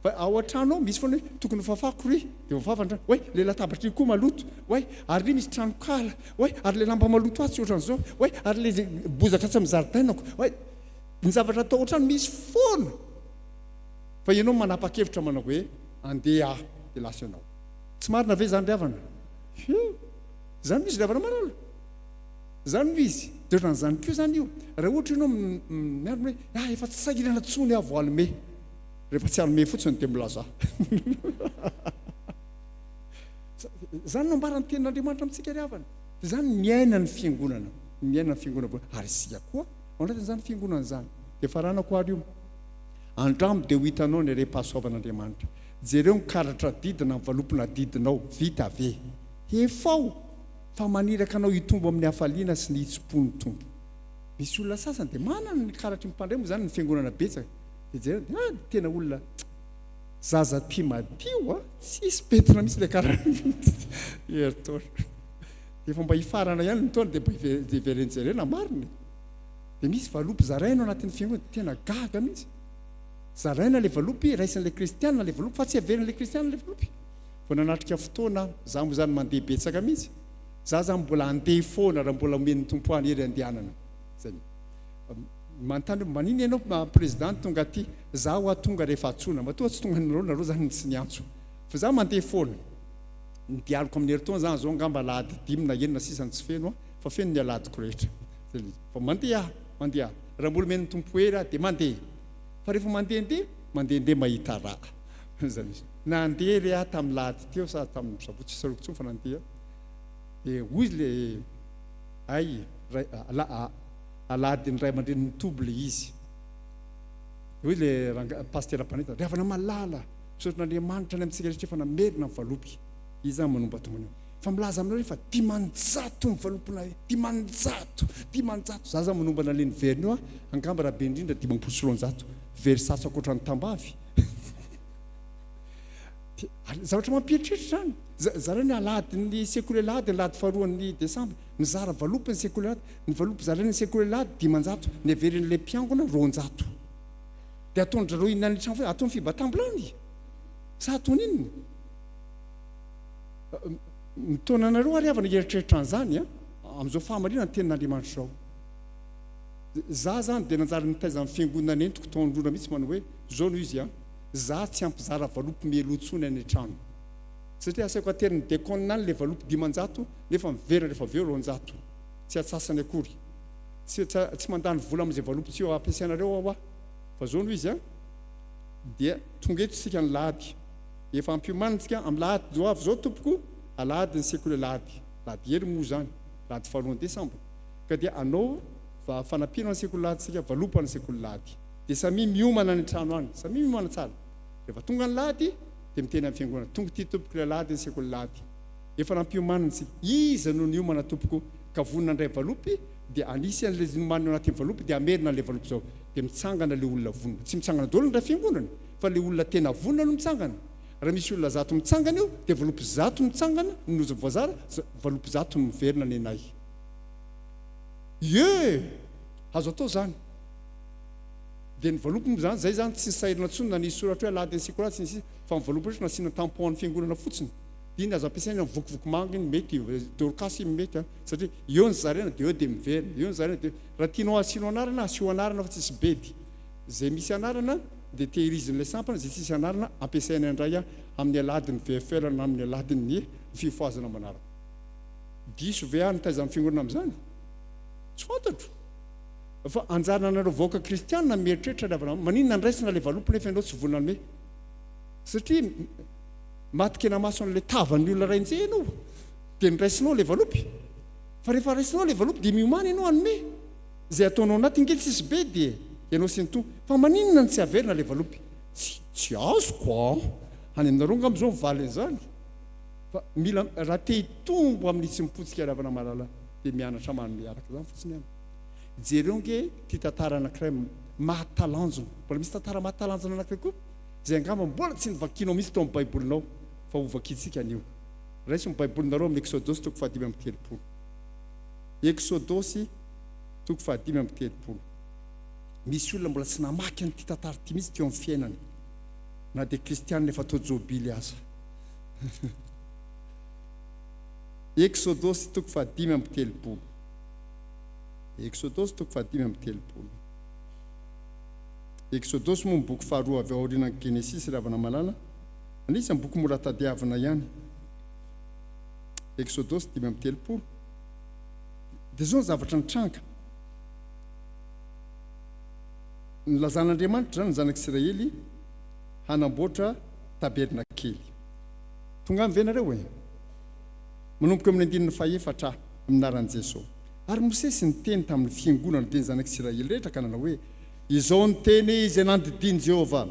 fa ao an-trano ao misy foana hoe tokony fafako ry dia voafafa ny trano hoe le latabatra io koa maloto hoe ary ry misy trano kala hoe ary le lamba maloto azy tsy ohatran'izao hoe ary le bozaka tsy mizaridainako hoe ny zavatra atao ohatrano misy foana fa ianao manapa-kevitra manao hoe andeha dia lasa ianao tsy marina ve zany riavana zany misy riavana manala zany mizy dia ohatran'izany koa zany io raha ohatra ianao miarina hoe efa tsy sahirana tsony avo alome rehefa tsy alome fotsiny dia milaza zany no ambarany tenin'Andriamanitra amintsika riavana dia zany miaina ny fiangonana miaina ny fiangonana ary sika koa ao anatin'izany fiangonana zany dia faranako ary io andramo dia ho hitanao ny ere-pahasoavan'Andriamanitra jereo ny karatra didina mivalopona didinao vita ave efao fa maniraka anao hitombo amin'ny hafaliana sy ny hitsim-pony tompo misy olona sasany dia manana ny karatry ny mpandray moa zany ny fiangonana betsaka dia jereo tena olona zaza ty madio tsisy petina misy le karaha eritao dia fomba hifarana ihany nytaona dia mba iverenjerena mariny dia misy valopy zaraina anatin'ny fiangonana tena gaga mihitsy zaraina le valopy raisin'le kristianina le valopy fa tsy averin'le kristianina le valopy vao nanatrika fotoana za moa zany mandeha betsaka mihitsy za zany mbola andeha foana raha mbola omen'ny tompoany ery andehanana zay manontany maniny ianao présidente tonga aty za ho atonga rehefa atsona matoa tsy tonga nareo zany tsy niantso fa za mandeha foana nidialoko amin'ny heritaona zany zao ngamba alahady 5 na enina sisany tsy feno fa feno ny aladiko rehetra fa mandeha raha mbola omen'ny tompo ery dia mandeha fa rehefa mandehandeha mahita raha zany izy nandeha ry tamin'ny lahady teo sa tamin'ny sabotsy saroko tsony fa nandeha dia hoy le ay alady ny ray aman-dreny nitoby le izy hoy le pasteur Paneta ry havana malala misaotran'Andriamanitra ny amintsika rehetra efa namerina ny valopy izy zany manomba tombony fa milaza aminareo fa 10,000 ny valopinay 10,000 za zany manombana le ny veriny io angamba raha be indrindra 7,7 very satso akoatra ny tambavy zavatra mampieritreritra zany zareo ny alady ny sekoly lady ny lady faharoan'ny desambra mizara valopy ny sekoly lady ny valopy zareo ny sekoly lady 10,000 ny averin'le mpiangona 200 dia ataonydra reo inona ny trano fa ataony fibatambolany sa ataony inony mitaonanareo ary avana eritreritra an'izany amin'izao fahamarina ny tenin'Andriamanitra zao za zany dia nanjary nitaiza amin'ny fiangonana entiko taondrona mihitsy manao hoe zao no izy za tsy ampizara valopy mielotsony any trano satria asaiko ateriny déconne any le valopy 10,000 nefa miverina rehefa aveo 200 tsy atsasany akory tsy mandany vola amin'izay valopy tsy eo ampiasainareo ao fa zao no izy dia tonga eto isika ny lahady efa ampiomanitsika amin'ny lahady zao avy zao tompoko alahady ny sekoly lahady hery moa zany lahady faharoan'ny desambra ka dia anao fanampiana ny sekoly lahady sika valopy ny sekoly lahady dia samy miomana ny trano any samy miomana tsara rehefa tonga ny lahady dia miteny amin'ny fiangonana tonga ty tompoko le lahady ny sekoly lahady efa nampiomaniny sika iza no niomana tompoko ka vonina ndray valopy dia anisy an'le nomaniny anatin'ny valopy dia amerina le valopy zao dia mitsangana le olona vonina tsy mitsangana daholo ny ray fiangonana fa le olona tena vonina no mitsangana raha misy olona 100 mitsangana io dia valopy 100 mitsangana no voazara valopy 100 miverina ny anay azo atao zany dia ny valopy moa zany zay zany tsy nisairina ntsony na nisy soratra hoe alady ny sekoly tsy nisy fa ny valopy rehetra nasiana tampon amin'ny fiangonana fotsiny dia iny azo ampiasaina vokivoky manga iny mety dorokasy mety satria eo ny zarena dia eo dia miverina eo ny zarena dia raha tianao asianao anarana asio anarana fa tsisy bedy zay misy anarana dia tehirizin'ilay sampana zay tsisy anarana ampiasaina indray amin'ny aladiny VFL na amin'ny aladiny fifoazana manaraka diso ve nitaiza amin'ny fiangonana amin'izany tsy fantatro fa anjarana anareo vaoaka kristianina mieritreritra lavana maninona ndraisina le valopy nefa ianao tsy vonana me satria matikena maso an'le tavan'ny olona raintsay ianao dia niraisinao le valopy fa rehefa raisinao le valopy dia miomana ianao anome zay ataonao anaty nge tsisy be dia ianao sy nytompo fa maninona ny tsy averina le valopy tsy azoko any aminareo ngam'izao mivaly an'izany fa mila raha te hitombo amin'ny tsy mipotsika ravana malala dia mianatra manome araka zany fotsiny any jereo nge ty tantara anankiray mahatalanjona mbola misy tantara mahatalanjona anankiray koa zay angamba mbola tsy nivakinao misy tao amin'ny baibolinao fa ho vakintsika anio raisy ny baibolinareo amin'ny exodosy toko 5:30 exodosy toko 5:30 misy olona mbola tsy namaky an'ity tantara ty misy teo amin'ny fiainany na dia kristianina efa atao jobily aza exodosy toko 5:30 exodosy toko 5:30 exodosy moa boky faharoa avy aorianan'ny Genesis ravana malala anisany boky mora tadiavina ihany exodosy 5:30 dia zao ny zavatra nitranga nilazan'Andriamanitra zany ny zanak'Israely hanamboatra tabernakely tonga amin'ny venareo manomboka amin'ny 14 aminaran'i Jesosy ary Mosesy niteny tamin'ny fiangonana dia ny zanak'Israely rehetra ka nanao hoe izao ny teny izay nandidiny Jehovah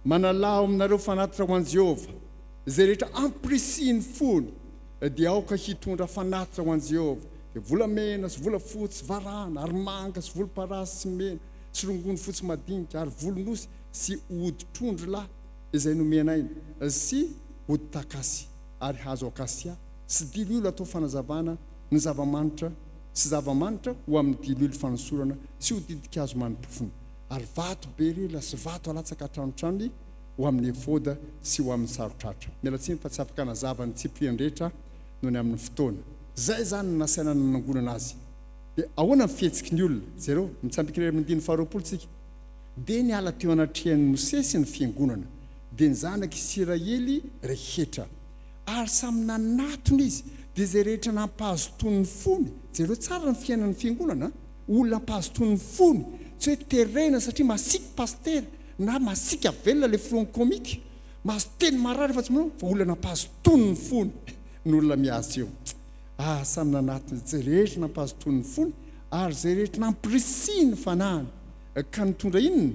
manalao aminareo fanatitra ho an'i Jehovah zay rehetra ampirisiny fony dia aoka hitondra fanatitra ho an'i Jehovah dia volamena sy volafotsy varana ary manga sy volomparasy sy mena sy rongony fotsy madinika ary volonosy sy hoditrondro lahy izay nomenay sy hoditakasy ary hazo akasia sy dililo atao fanazavana ny zavamanitra sy zavamanitra ho amin'ny dililo fanosorana sy ho didikazo manimpofony ary vato berila sy vato alatsaka tranotrany ho amin'ny efoda sy ho amin'ny sarotratra mialatsiny fa tsy afaka nazava ny tsipriany rehetra noho ny amin'ny fotoana zay zany ny nasaina nanangonana azy dia ahoana ny fihetsiky ny olona zareo mitsambikirera amin'ny diny faharoapolo tsika dia ny ala teo anatrihan'ny Mosesy ny fiangonana dia ny zanaky Israely rehetra ary samy nanatony izy dia zay rehetra nampahazotony ny fony zareo tsara ny fiainan'ny fiangonana olona nampahazotony ny fony tsy hoe terena satria masika pastera na masika velona le filohan'ny komika mahazo teny marary fa tsy manao fa olona nampahazotony ny fony ny olona miasa eo samy nanatony zay rehetra nampahazotony ny fony ary zay rehetra nampirisiny fanahany ka nitondra inona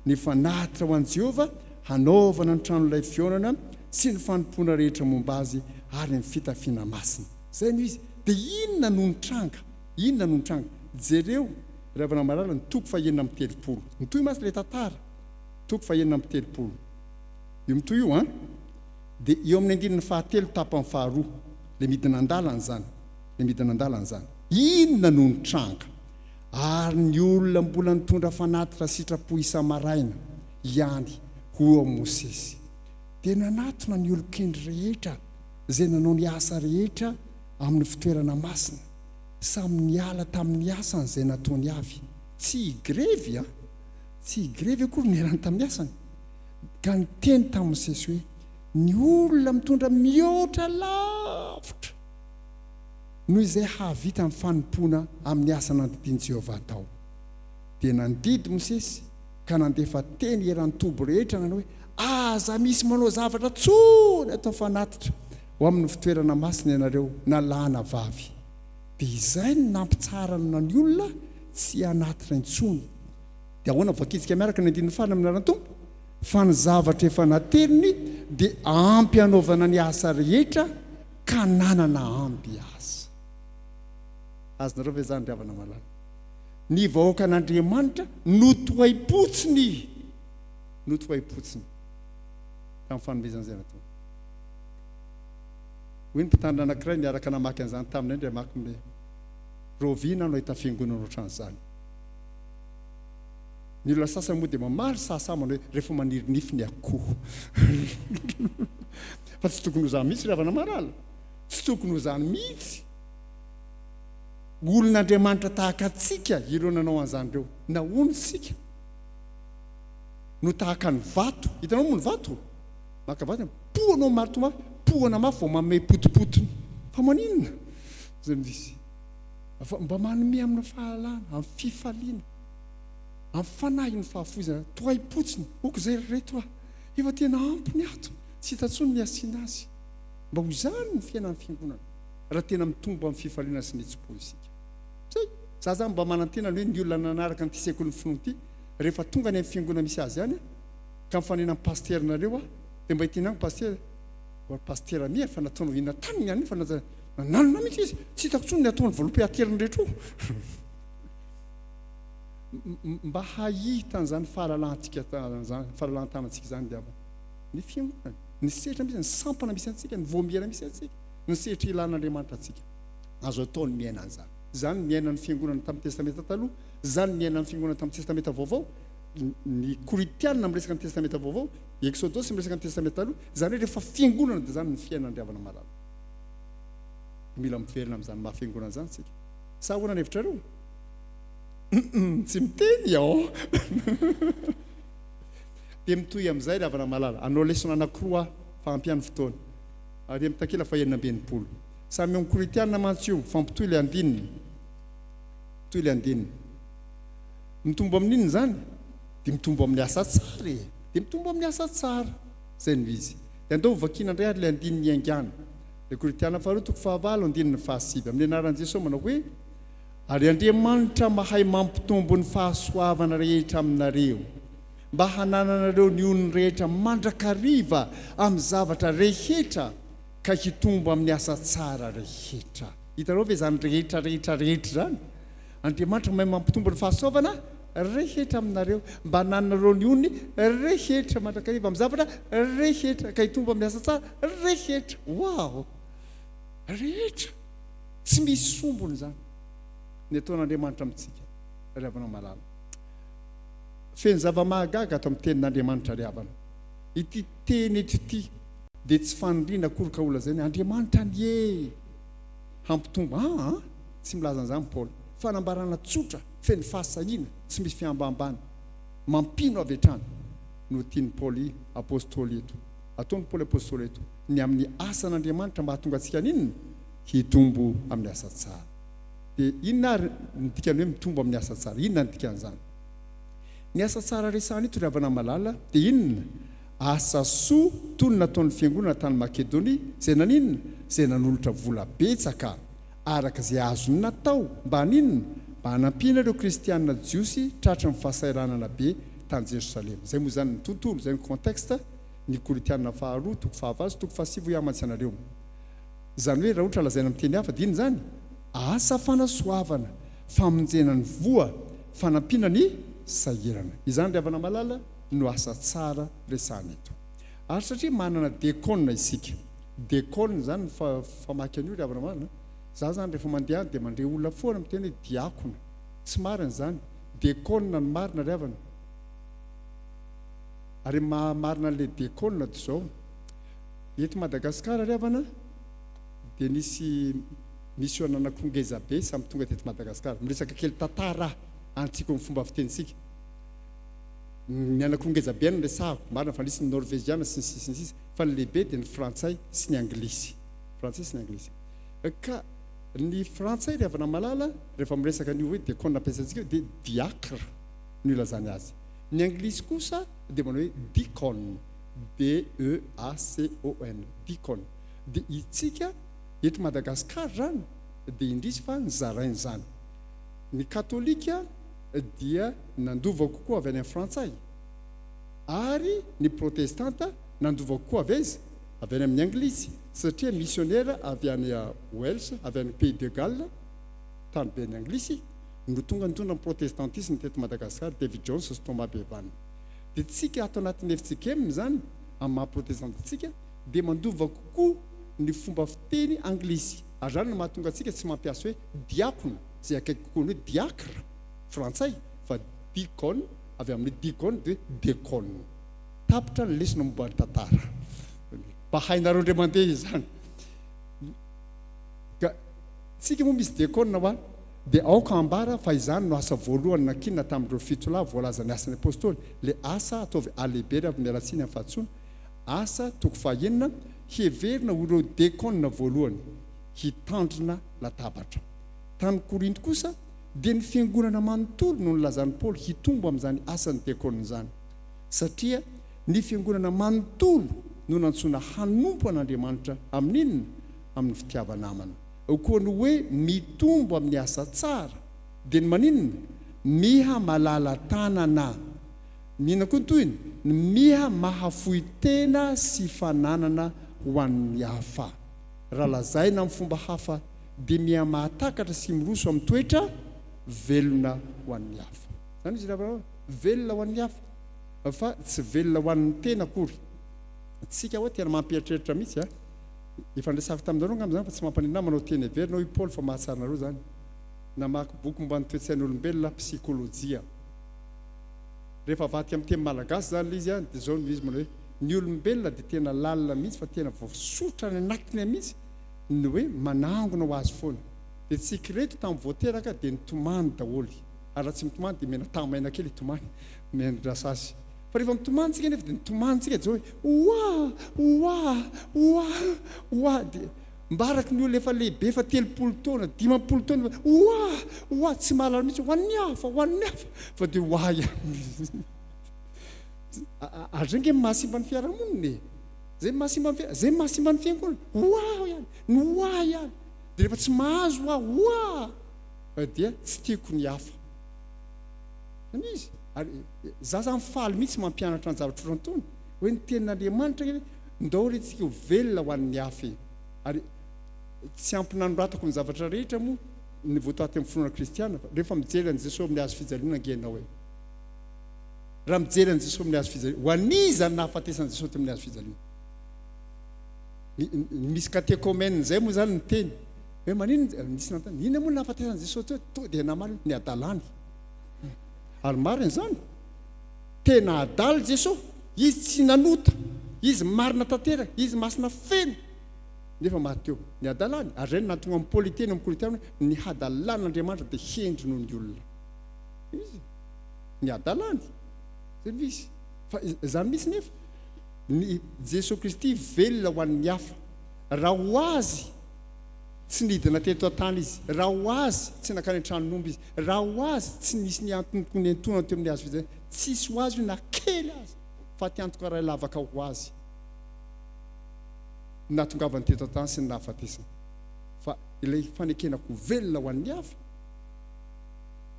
ny fanatitra ho an'i Jehova hanaovana ny tranon'ilay fionana sy ny fanompoana rehetra momba azy ary ny fitafiana masina zay no izy dia inona no nitranga jereo ravana marala ny toko fahenina amin'ny telopolo mitoy masy le tantara toko fahenina amin'ny telopolo io mitoy io dia eo amin'ny andininy fahatelo tapany faharoa le midina andalana zany inona no nitranga ary ny olona mbola nitondra fanatitra sitrapo isa-maraina ihany ho Mosesy dia nanatona ny olon-kendry rehetra zay nanao ny asa rehetra amin'ny fitoerana masina samy niala tamin'ny asany zay nataony avy tsy grevy akory nialany tamin'ny asany ka niteny tamin'ny Mosesy hoe ny olona mitondra mihoatra lavitra noho izay havita amin'ny fanompoana amin'ny asa nandidiany Jehova atao dia nandidy Mosesy ka nandefa teny eran-tobo rehetra nanao hoe aza misy manao zavatra tsony atao fanatitra ho amin'ny fitoerana masina ianareo nalana vavy dia izay ny nampitsarana ny olona tsy hanatitra intsony dia ahoana vakitsika miaraka ny andininy fana amin'ny aran-tompo fa ny zavatra efa nateriny dia ampy hanaovana ny asa rehetra ka nanana ampy asa azonareo ve zany riavana malala ny vahoaka an'Andriamanitra notohai-potsiny tamin'ny fanomezan'izay natao hoe ny mpitandrina anankiray niaraka namaky an'izany taminy indray maky le rovina no ahita fiangonana ohatran'izany ny olona sasany moa dia mamary sasamana hoe rehefa manirinify ny akoho fa tsy tokony ho zany mihitsy riavana marala tsy tokony ho zany mihitsy olon'Andriamanitra tahaka atsika ireo nanao an'izany ireo nahono sika no tahaka ny vato hitanao moa ny vato maka vato pohanao marito pohana mafy vao manome potipotiny fa maninona zay misy mba manome amin'ny fahalana amin'ny fifaliana amin'ny fanahy ny fahafoizana tohai-potsiny oko zay reto efa tena ampy ny ato tsy hitantsony ny asiana azy mba ho zany ny fiainan'ny fiangonana raha tena mitombo amin'ny fifaliana sy ny etsi-po isika zay zany mba manantena hoe ny olona nanaraka nyity sekoly ny finoana ity rehefa tonga ny amin'ny fiangonana misy azy ihany ka mifanena amin'ny pasternareo dia mba hiteny any paster pastera mia fa nataonao inona tany ihany fa nananona mihitsy izy tsy hitako tsony ny ataony volom-piateriny rehetra mba hahita an'izany fahalalantsika fahalalantanantsika zany diava ny fiangonana ny sehatra misy ny sampana misy antsika ny voamiana misy antsika ny sehatra ilan'Andriamanitra atsika azo ataony miaina an'izany zany miainan'ny fiangonana tamin'ny testamenta taloha zany miainan'ny fiangonana tamin'ny testamenta vaovao ny koritianina miresaka ny testamenta vaovao exodosy miresaka ny testamenta taloha zany hoe rehefa fiangonana dia zany ny fiainan'ny-driavana malala mila miverina amin'izany mahafiangonana zany tsika sa ahoana ny hevitra reo tsy miteny dia mitohy amin'izay riavana malala anao lesona anankiroa fahampiany fotoana ary amin'ny takela fahenina ambenipolo samy amin'ny koritianina mantsy io fampitohy le andininy mitombo amin'inona zany dia mitombo amin'ny asa tsara zay no izy dia andao vakina indray ary le andininy iangana le koritianina faharoa toko fahavalo andininy fahasivy amin'ny anaran'i Jesosy manao hoe ary Andriamanitra mahay mampitombo ny fahasoavana rehetra aminareo mba hanananareo ny olony rehetra mandrakariva amin'ny zavatra rehetra ka hitombo amin'ny asa tsara rehetra hitanao ve zany rehetra zany Andriamanitra mahay mampitombo ny fahasoavana rehetra aminareo mba nanareo ny ony rehetra mandrakariva amin'ny zavatra rehetra ka hitomba miasa tsara rehetra wow rehetra tsy misy sombony zany ny ataon'Andriamanitra amintsika ry havana malala feny zava-mahagaga ato amin'ny tenin'Andriamanitra ry havana ity teny eto ity dia tsy faniriana akory ka olona zay ny Andriamanitra ny hampitomba tsy milaza an'izany Paul fanambarana tsotra feny fahasahiana tsy misy fiambambany mampino avy hatrany no tiany Paul apôstôly eto ataony Paul apôstôly eto ny amin'ny asan'Andriamanitra mba hahatonga antsika ninona hitombo amin'ny asa tsara dia inona ary ny dikany hoe mitombo amin'ny asa tsara inona ny dikan'izany ny asa tsara resahana ito ry havana malala dia inona asa soa toy ny nataon'ny fiangonana tany Makedonia izay naninona izay nanolotra vola betsaka araka izay azony natao mba ninona mba hanampiana ireo kristianina jiosy tratra ny fahasahiranana be tany Jerosalema izay moa zany ny tontolo izay ny contexte ny Koritianina faharoa toko fahavalo toko fahasivy hiamantsy anareo izany hoe raha ohatra lazaina amin'ny teny hafa dia iny zany asa fanasoavana famonjena ny voa fanampiana ny sahirana izany ry havana malala no asa tsara resahana eto ary satria manana dekona isika dekona zany famaky an'io ry havana malala za zany rehefa mandeha dia mandre olona foana amin'ny teny hoe diakona tsy marina zany dekona ny marina ry havana ary marina an'ilay dekona dia zao eto Madagasikara ry havana dia nisy mission ananakongeza be samy tonga teto Madagasikara miresaka kely tantara antsika amin'ny fomba fitenitsika ny anakongeza be ny resahako marina fa nisy ny norvégiana sy ny sisa fa ny lehibe dia ny frantsay sy ny anglisy ka ny frantsay ry havana malala rehefa miresaka an'io hoe dekona ampiasantsika dia diacre no ilazany azy ny anglisy kosa dia manao hoe deacon DEACON deacon dia itsika eto Madagasikara zany dia indrisy fa nyzarainy zany ny katolika dia nandova kokoa avy any amin'ny frantsay ary ny protestanta nandova kokoa avy aiza avy any amin'ny anglisy satria missionnaire avy any Wales avy any Pays de Galles tany be ny anglisy no tonga nitondra ny protestantisme teto Madagasikara David Jones sy Thomas Bevan dia tsika ato anatin'ny efitsika eminy zany amin'ny maha-protestantsika dia mandova kokoa ny fomba fiteny anglisy ary zany no mahatonga antsika tsy mampiasa hoe diakona izay akaiky kokoa ny hoe diacre frantsay fa dicon avy amin'ny dicon dia decon tapitra ny lesona momba ny tantara mba hainareo indray mandeha izany ka tsika moa misy decon hoa dia aoka ambara fa izany no asa voalohany nankinina tamin'ireo fitolahy voalaza ny asan'ny apôstôly le asa ataovy alehibe avy mialatsiny amin'ny fahatsony asa toko fahaenina heverina ho ireo dekona voalohany hitandrina latabatra tany Korinto kosa dia ny fiangonana manontolo no nylazan'ny Paoly hitombo amin'izany asan'ny dekona zany satria ny fiangonana manontolo no nantsoina hanompo an'Andriamanitra amin'inona amin'ny fitiavanamana koa ny hoe mitombo amin'ny asa tsara dia ny maninona miha malala tanana mihina koa ny toyny ny miha mahafoy tena sy fananana ho an'ny hafa raha lazaina amin'ny fomba hafa dia miha mahatakatra sy miroso amin'ny toetra velona ho an'ny hafa zany izy raha velona ho an'ny hafa fa tsy velona ho an'ny tena akory tsika hoe tena mampieritreritra mihitsy efa ndresaka taminareo ngamba zany fa tsy mampanina manao teny heverina hoe Paul fa mahatsarnareo zany namaky boky momba ny toe-tsain'olombelona psykôlôjia rehefa vatika amin'ny teny malagasy zany le izy dia zao izy manao hoe ny olombelona dia tena lalina mihitsy fa tena voasotra ny anatiny mihitsy ny hoe manangona ho azy foana dia tsika reto tamin'ny voateraka dia nitomany daholy ary raha tsy mitomany dia mena tamaina kely hitomany mendrasasy fa rehefa mitomanitsika nefa dia nitomanitsika dia zao hoe oa dia mbaraky ny olona efa lehibe efa 30 taona 50 taona tsy mahalala mihitsy ho an'ny hafa fa dia oa ihany ary nge mahasimba ny fiarahamonina zay mahasimba ny fiangonana oa ihany ny oa ihany dia rehefa tsy mahazo oa dia tsy tiako ny hafa zany izy ary za mifaly mihitsy mampianatra ny zavatra rantony hoe ny tenin'Andriamanitra kely ndaoretsika ho velona ho an'ny hafa ary tsy ampinanoratako ny zavatra rehetra moa ny voataty amin'ny finoana kristiana rehefa mijery an'i Jesosy amin'ny hazo fijaliana angenao hoe raha mijery an Jesosy amin'ny hazo fijaliana ho aniza ny nahafatesany Jesosy amin'ny hazo fijaliana misy katekômène zay moa zany ny teny hoe manino misy nantany ina moa nahafatesany Jesosy to dia namary ny adalany ary marina zany tena adaly Jesosy izy tsy nanota izy marina tanteraka izy masina feno nefa mateo ny adalany ary reny natonga amin'ny politeny amin'ny koliteny ny hadalan'Andriamanitra dia hendry noho ny olona izy ny adalany zay misy fa zany misy nefa ny Jesosy Kristy velona ho an'ny hafa raha ho azy tsy nidina teto an-tany izy raha ho azy tsy nakany an-tranon'omby izy raha ho azy tsy nisy ny antonokony antonana teo amin'ny hazo fijaliana tsisy ho azy na kely azy fa tiantoka raha lavaka ho azy natongavany teto an-tany sy ny nahafatesana fa ilay fanekenako velona ho an'ny hafa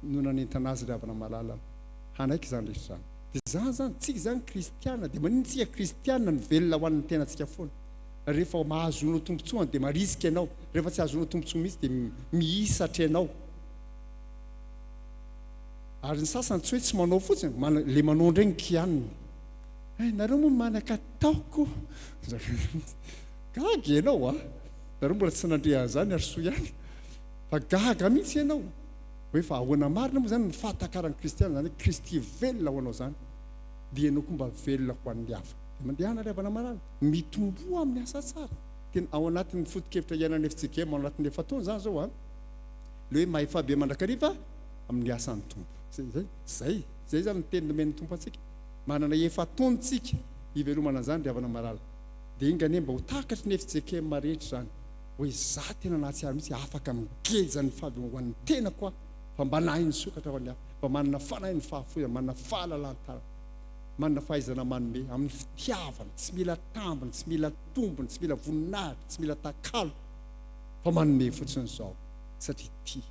no nanentana azy ry havana malalana hanaiky zany rehetra zany zany tsika zany kristiana dia manintsika kristiana ny velona ho an'ny tenantsika foana rehefa mahazonao tombontsoany dia marisika ianao rehefa tsy ahazonao tombontsoa mihitsy dia mihisatra ianao ary ny sasany tsy hoe tsy manao fotsiny le manao ndregny kianiny nareo moa manaka taoko gaga ianao a nareo mbola tsy nandrea an'izany ary soa ihany fa gaga mihitsy ianao hoe fa ahoana marina moa zany ny fahatakaran'ny kristiana zany hoe kristy velona ho anao zany dia ianao koa mba velona ho an'ny hafa dia mandehana ry havana marana mitomboa amin'ny asa tsara tena ao anatin'ny foto-kevitra iainana efitsika ao anatin'ny efataona zany zao a le hoe mahefabe mandrakariva amin'ny asan'ny tompo zay zany ny teny nomen'ny tompo antsika manana efataontsika hivelomana zany ry havana marala dia ingane mba ho takatry ny efitsika rehetra zany hoe za tena nahatsiary mihitsy afaka migejany fahabehoan'ny tena koa fa mba nahiny sokatra ho an'ny hafa fa manana fanahy ny fahafoza manana fahalalantara manana fahaizana manome amin'ny fitiavana tsy mila tambiny tsy mila tombony tsy mila voninahitra tsy mila takalo fa manome fotsiny zao satria tia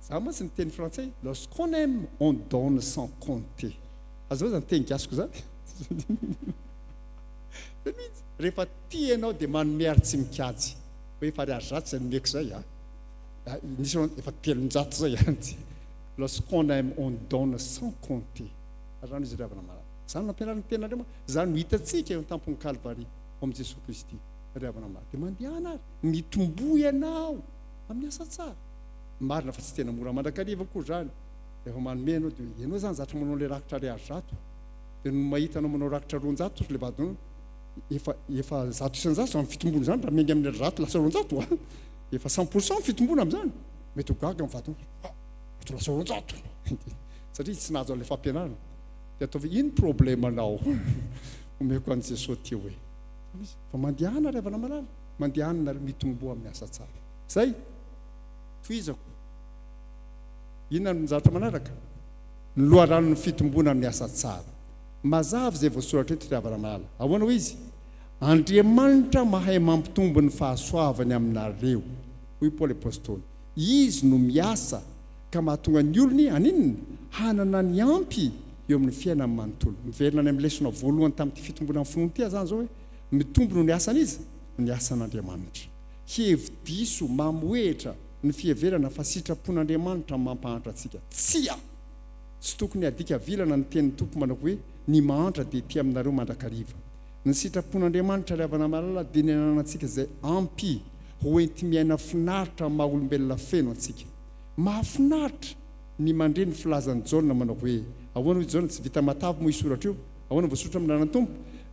za moa tsy ny teny frantsay lorsqu'on aime on donne sans compter azao zany teny gasiko zany rehefa tia ianao dia manome ary tsy mikajy hoe efa ry azato zay nomeko zay nisy efa telonjato zay antsy lorsqu'on aime on donne sans compter azany izy ry havana marana zany nampianarany tenandreo moa zany no hitantsika eo tampony Calvary amin'ny Jesosy Kristy ry havana marana dia mandehana ary mitombo ianao amin'ny asa tsara marina fa tsy tena mora mandrakariva koa zany efa manome anao dia ianao zany zatra manao le rakitra ry azato dia no mahita anao manao rakitra roanjato le vadinao efa zato isanjato amin'ny fitombona zany raha mengy amin'ny rato lasa roanjato efa 100% fitombona amin'izany mety ho gaga amin'ny vadinao mety lasa roanjato satria tsy nahazo an'ilay fampianarana dia ataovy ino problème anao omeko an'i Jesosy teo hoe fa mandehana ry havana malala mandehana mitomboa amin'ny asa tsara zay toizako inona no zavatra manaraka ny loharanon'ny fitombona amin'ny asa tsara mazava zay voasoratra eto ry havana malala ahoana ho izy Andriamanitra mahay mampitombo ny fahasoavany aminareo hoy Paoly apôstôly izy no miasa ka mahatonga ny olony aninona hanana ny ampy eo amin'ny fiainany manontolo miverina ny amin'ny lesona voalohany tamin'ity fitombona amin'ny finoana zany zao hoe mitombo no ny asany izy ny asan'Andriamanitra hevi-diso mamoehitra ny fiheverana fa sitrapon'Andriamanitra mampahantra antsika tsia tsy tokony adika vilana ny tenin'ny tompo manao hoe ny mahantra dia ety aminareo mandrakariva ny sitrapon'Andriamanitra ry havana malala dia ny ananantsika izay ampy ho enti miaina finaritra maha olombelona feno antsika mahafinaritra ny mandre ny filazan'ny Jaona manao hoe ahoana hoy Jaona tsy vita matavy moa isoratra io ahoana voasoratra amin'n'anan'ny tompo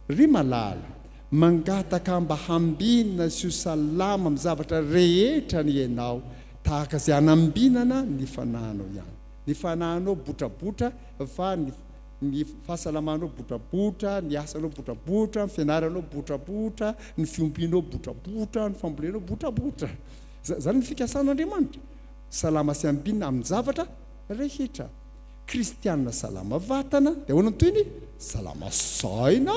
ry malala mangataka mba hambinana sy ho salama amin'ny zavatra rehetra ny ianao tahaka izay hanambinana ny fanahinao ihany ny fanahinao botrabotra fa ny fahasalamanao botrabotra ny asanao botrabotra ny fianaranao botrabotra ny fiombinao botrabotra ny fambolenao botrabotra zany ny fikasan'Andriamanitra salama sy ambinina amin'ny zavatra rehetra kristianina salama vatana dia ahoana toy ny salama saina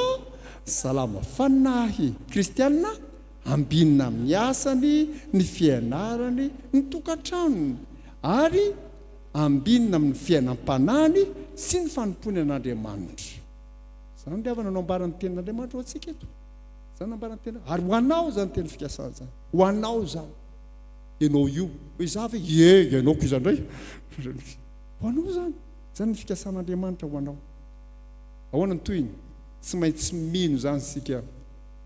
salama fanahy kristianina ambinina amin'ny asany ny fianarany ny tokantranony ary ambinina amin'ny fiainam-panany sy ny fanompony an'Andriamanitra zany ry havana nambaran'ny tenin'Andriamanitra ho antsika eto zany nambaran'ny tena ary ho anao zany teny fikasana zany ho anao zany ianao io hoe za ve ianao ko izany indray ho anao zany zany ny fikasan'Andriamanitra ho anao. Ahoana ny toyiny tsy maintsy mino zany sika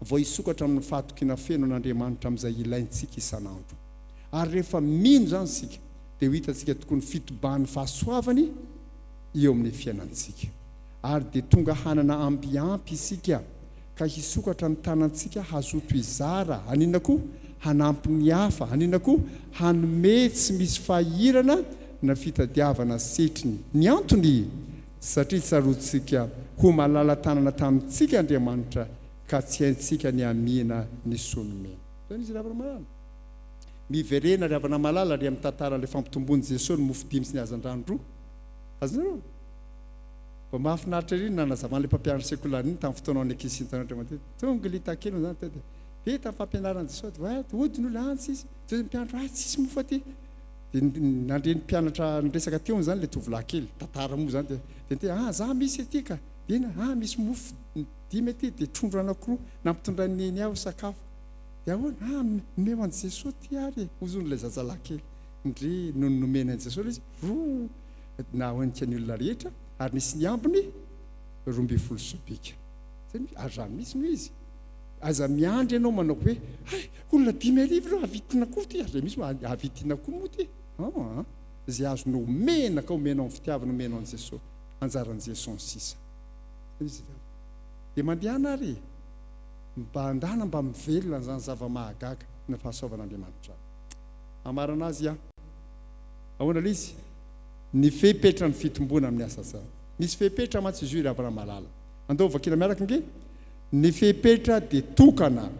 vao isokatra amin'ny fahatokina feno n'Andriamanitra amin'izay ilaintsika isan'andro. Ary rehefa mino zany sika dia ho hitantsika tokoa ny fitobahan'ny fahasoavany eo amin'ny fiainantsika. Ary dia tonga hanana ambiampy isika ka hisokatra ny tanantsika hazoto izara, anina koa hanampy ny hafa, anina koa hanome tsy misy fahirana na fitadiavana setriny. Ny antony satria tsarotsika ho malala tanana tamintsika Andriamanitra ka tsy haintsika ny amina ny sonomena. Zany izy ravana malala. Miverena ravana malala ary amin'ny tantaran'ilay fampitomboan'i Jesosy ny mofo dimy sy ny hazan-drano roa. Azonareo? Fa mahafinaritra ery nanazavan'ilay mpampianatra sekolary iny tamin'ny fotoana any akisiny tanatra matetika. Tonga litakely zany tety. Dia tamin'ny fampianaran'i Jesosy, hodiny olona antsy izy. Jesosy mpianatra, tsisy mofo aty. Dia nandreny mpianatra niresaka teo zany ilay tovolahy kely. Tantara moa zany dia za misy aty ka. Dia misy mofo dimy aty dia trondro anankiroa nampitondra ny aho sakafo. Dia ahoana meo an'i Jesosy ty ary hozon'ilay zazalahy kely. Indry nomena an'i Jesosy izy na hoenika ny olona rehetra ary nisy ny ambiny 12 sobika. Ary raha misy noho izy aza miandry ianao manao hoe olona 10,000 reo avitina koa ty ary misy avitina koa moa ty izay azonao omena ka omenao amin'ny fitiavana omenao an'i Jesosy anjaran'i Jesosy sisa. Dia mandehana ary mba andana mba mivelona zany zava-mahagaga ny fahasoavan'Andriamanitra. Amarana azy ahoana ilay izy ny fepetra ny fitomboana amin'ny asa tsara. Misy fepetra mantsy izy io ravana malala. Andao vakina miaraka nge ny fepetra dia tokana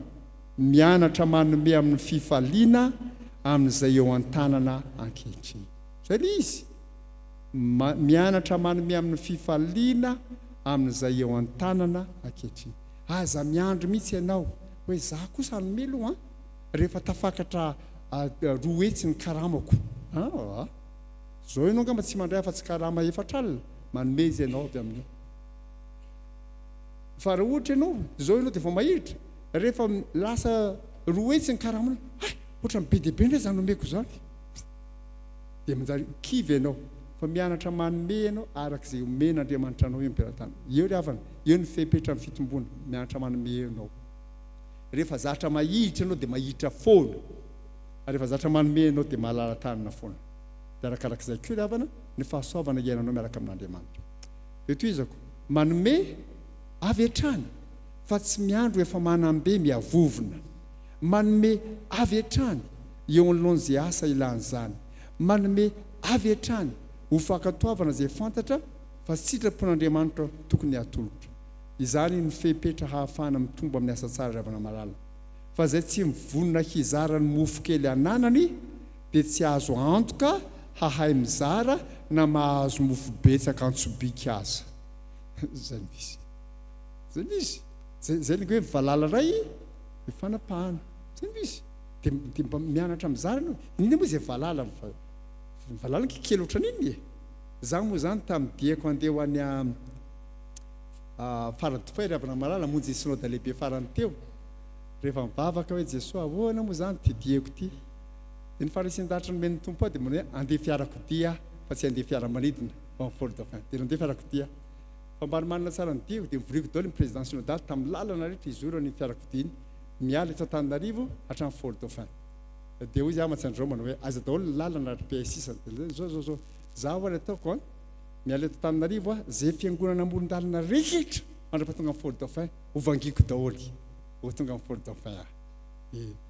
mianatra manome amin'ny fifaliana amin'izay eo an-tanana ankehitriny. Zay ilay izy mianatra manome amin'ny fifaliana amin'izay eo an-tanana ankehitriny. Aza miandry mihitsy ianao hoe za kosa hanome aloha rehefa tafakatra roa hetsy ny karamako. Zao ianao ngamba tsy mandray afa-tsy karama efatra alina manome izy ianao avy amin'io. Fa raha ohatra ianao zao ianao dia vao mahiritra rehefa lasa roa hetsy ny karamana ohatra ny be dia be indray zany nomeko zany dia manjary kivy ianao. Fa mianatra manome ianao arak'izay omen'Andriamanitra anao io mpiara-tany. Eo ry havana, eo ny fepetra ny fitomboana, mianatra manome ianao. Rehefa zatra mahiritra ianao dia mahiritra foana. Rehefa zatra manome ianao dia mahalala tanana foana. Dia arakarak'izay koa ry havana ny fahasoavana iainanao miaraka amin'Andriamanitra. Eto izako manome avy hatrany fa tsy miandro efa manambe miavovona. Manome avy hatrany eo anoloan'izay asa ilan'izany. Manome avy hatrany ho fankatoavana izay fantatra fa sitrapon'Andriamanitra tokony hatolotra. Izany ny fepetra hahafahana mitombo amin'ny asa tsara ravana malala. Fa izay tsy mivonona hizara ny mofo kely ananany dia tsy azo antoka hahay mizara na mahazo mofo betsaka antsobika aza. Zay izy. Zay izy. Zay ny hoe valala ray fanapahana. Zay izy. Dia mba mianatra mizara ianao. Nina moa izay valala valala kely ohatran'iny e. Za moa zany tamin'diako andeha ho any farany tofay ravana malala monjy synode lehibe farany teo. Rehefa mivavaka hoe Jesosy ahoana moa zany ty diako ty. Dia ny farisin-datra nomen'ny tompo dia manao hoe andeha fiarakodia fa tsy andeha fiaramanidina en Fort Dauphin. Dia andeha fiarakodia. Fa mba manana tsara ny diako dia mivoriko daholo ny président synodal tamin'ny lalana rehetra izoro ny fiarakodia iny miala eto Antananarivo hatramin'ny Fort Dauphin. Dia hoy izy aman-tsandrao manao hoe aza daholo ny lalana RPS zao za ho any ataoko miala eto Antananarivo zay fiangonana amoron-dalana rehetra mandra-pahatonga amin'ny Fort Dauphin hovangiko daholo ho tonga amin'ny Fort Dauphin.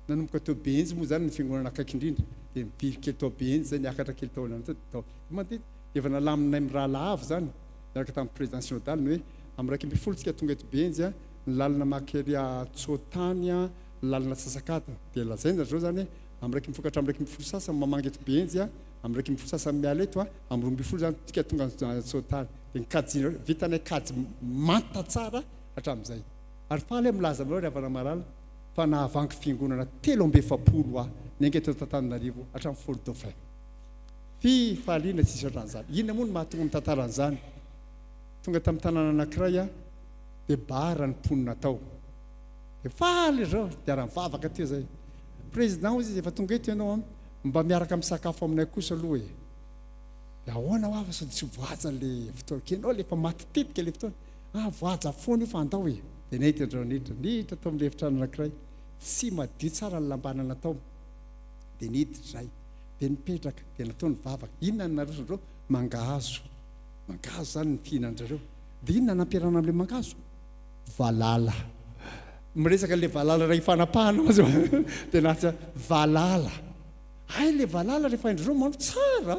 Nanomboka teo Benjy moa zany ny fiangonana akaiky indrindra dia mipiry kely tao Benjy zay niakatra kely tao tao manodidina dia efa nalaminay amin'ny raha lavo zany miaraka tamin'ny président synodal ny hoe amin'ny 12 tsika tonga eto Benjy ny lalana makery Tsotany ny lalana Tsasakata dia lazaina zao zany amin'ny 12 amin'ny 12 sasany mamangy eto Benjy amin'ny 12 sasany miala eto amin'ny 12 zany tika tonga Tsotany dia nikajina vitanay kajy manta tsara hatramin'izay. Ary faly milaza aminao ry havana malala fa nahavangy fiangonana 370 nianga eto Antananarivo hatramin'ny Fort Dauphin. Fifaliana tsisy ohatran'izany. Inona moa no mahatonga amin'ny tantaran'izany? Tonga tamin'ny tanàna anankiray dia bara ny mponina tao. Dia faly zao dia ara-mivavaka teo zay. Président izy efa tonga eto ianao mba miaraka misakafo aminay kosa aloha e. ahoana ho fa tsy voaja le fotoana kenao le efa matitetika le fotoana voaja foana io fa andao e dia nahita andreo niditra tao amin'le efitrano anankiray tsy madio tsara ny lambanana tao dia niditra izay dia nipetraka dia natao ny vavaka inona nareo mangahazo zany ny fihinan-jareo dia inona nampiarana amin'le mangahazo valala miresaka le valala raha ifanapahana dia natsa valala le valala rehefa indreo mano tsara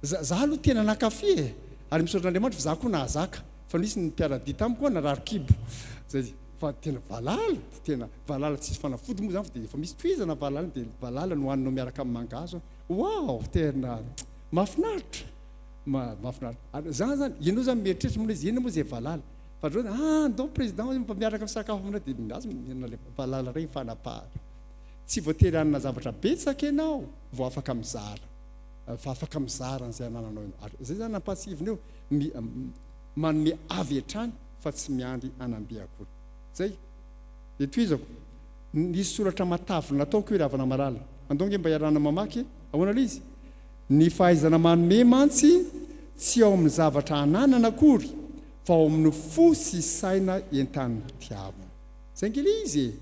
za aloha tena nakafe ary misaotran'andriamanitra fa za koa nahazaka fa nisy ny mpiara-dia tamiko koa nararo-kibo zay fa tena valala tsisy fanafody moa zany fa dia efa misy toizana valala dia valala no hoaninao miaraka amin'ny mangahazo wow tena mahafinaritra mahafinaritra zany ianao zany mieritreritra moa izy inona moa zay valala fa ndreo andao président mba miaraka misakafo aminao dia miazy mihinana le valala ray fanapahana tsy voatery hanina zavatra betsaka ianao vao afaka mizara fa afaka mizara n'izay anananao zay zany nampahasivina eo manome avy hatrany fa tsy miandry anambe akory zay dia toizako nisy soratra matavina nataoko hoe ravana marala andonge mba iarana mamaky ahoana lay izy ny fahaizana manome mantsy tsy ao amin'ny zavatra ananana akory fa ao amin'ny fo sy saina entan'ny mpitiavana zay nge le izy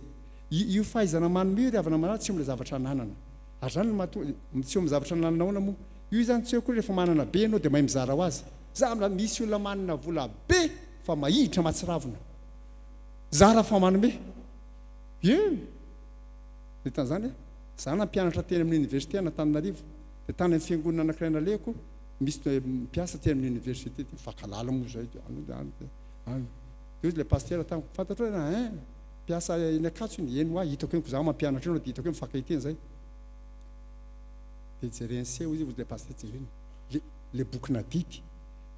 io fahaizana manome io ravana marala tsy eo amin'le zavatra ananana ary zany tsy eo amin'ny zavatra ananana ahoana moa io zany tsy eo koa rehefa manana be ianao dia mahay mizara ho azy za misy olona manana vola be fa mahiditra matsiravina zara fa manome dia tan'izany za nampianatra teny amin'ny université Antananarivo dia tany amin'ny fiangonana anankiray nalehako misy mpiasa teny amin'ny université dia mifakalala moa zay dia le pasteur tamiko fantatra hoe mpiasa eny Akatso iny eny hoa hitako eniko za mampianatra io dia hitako hoe mifakahiteny zay dia jereny seho izy le pasteur jereny le boky nadidy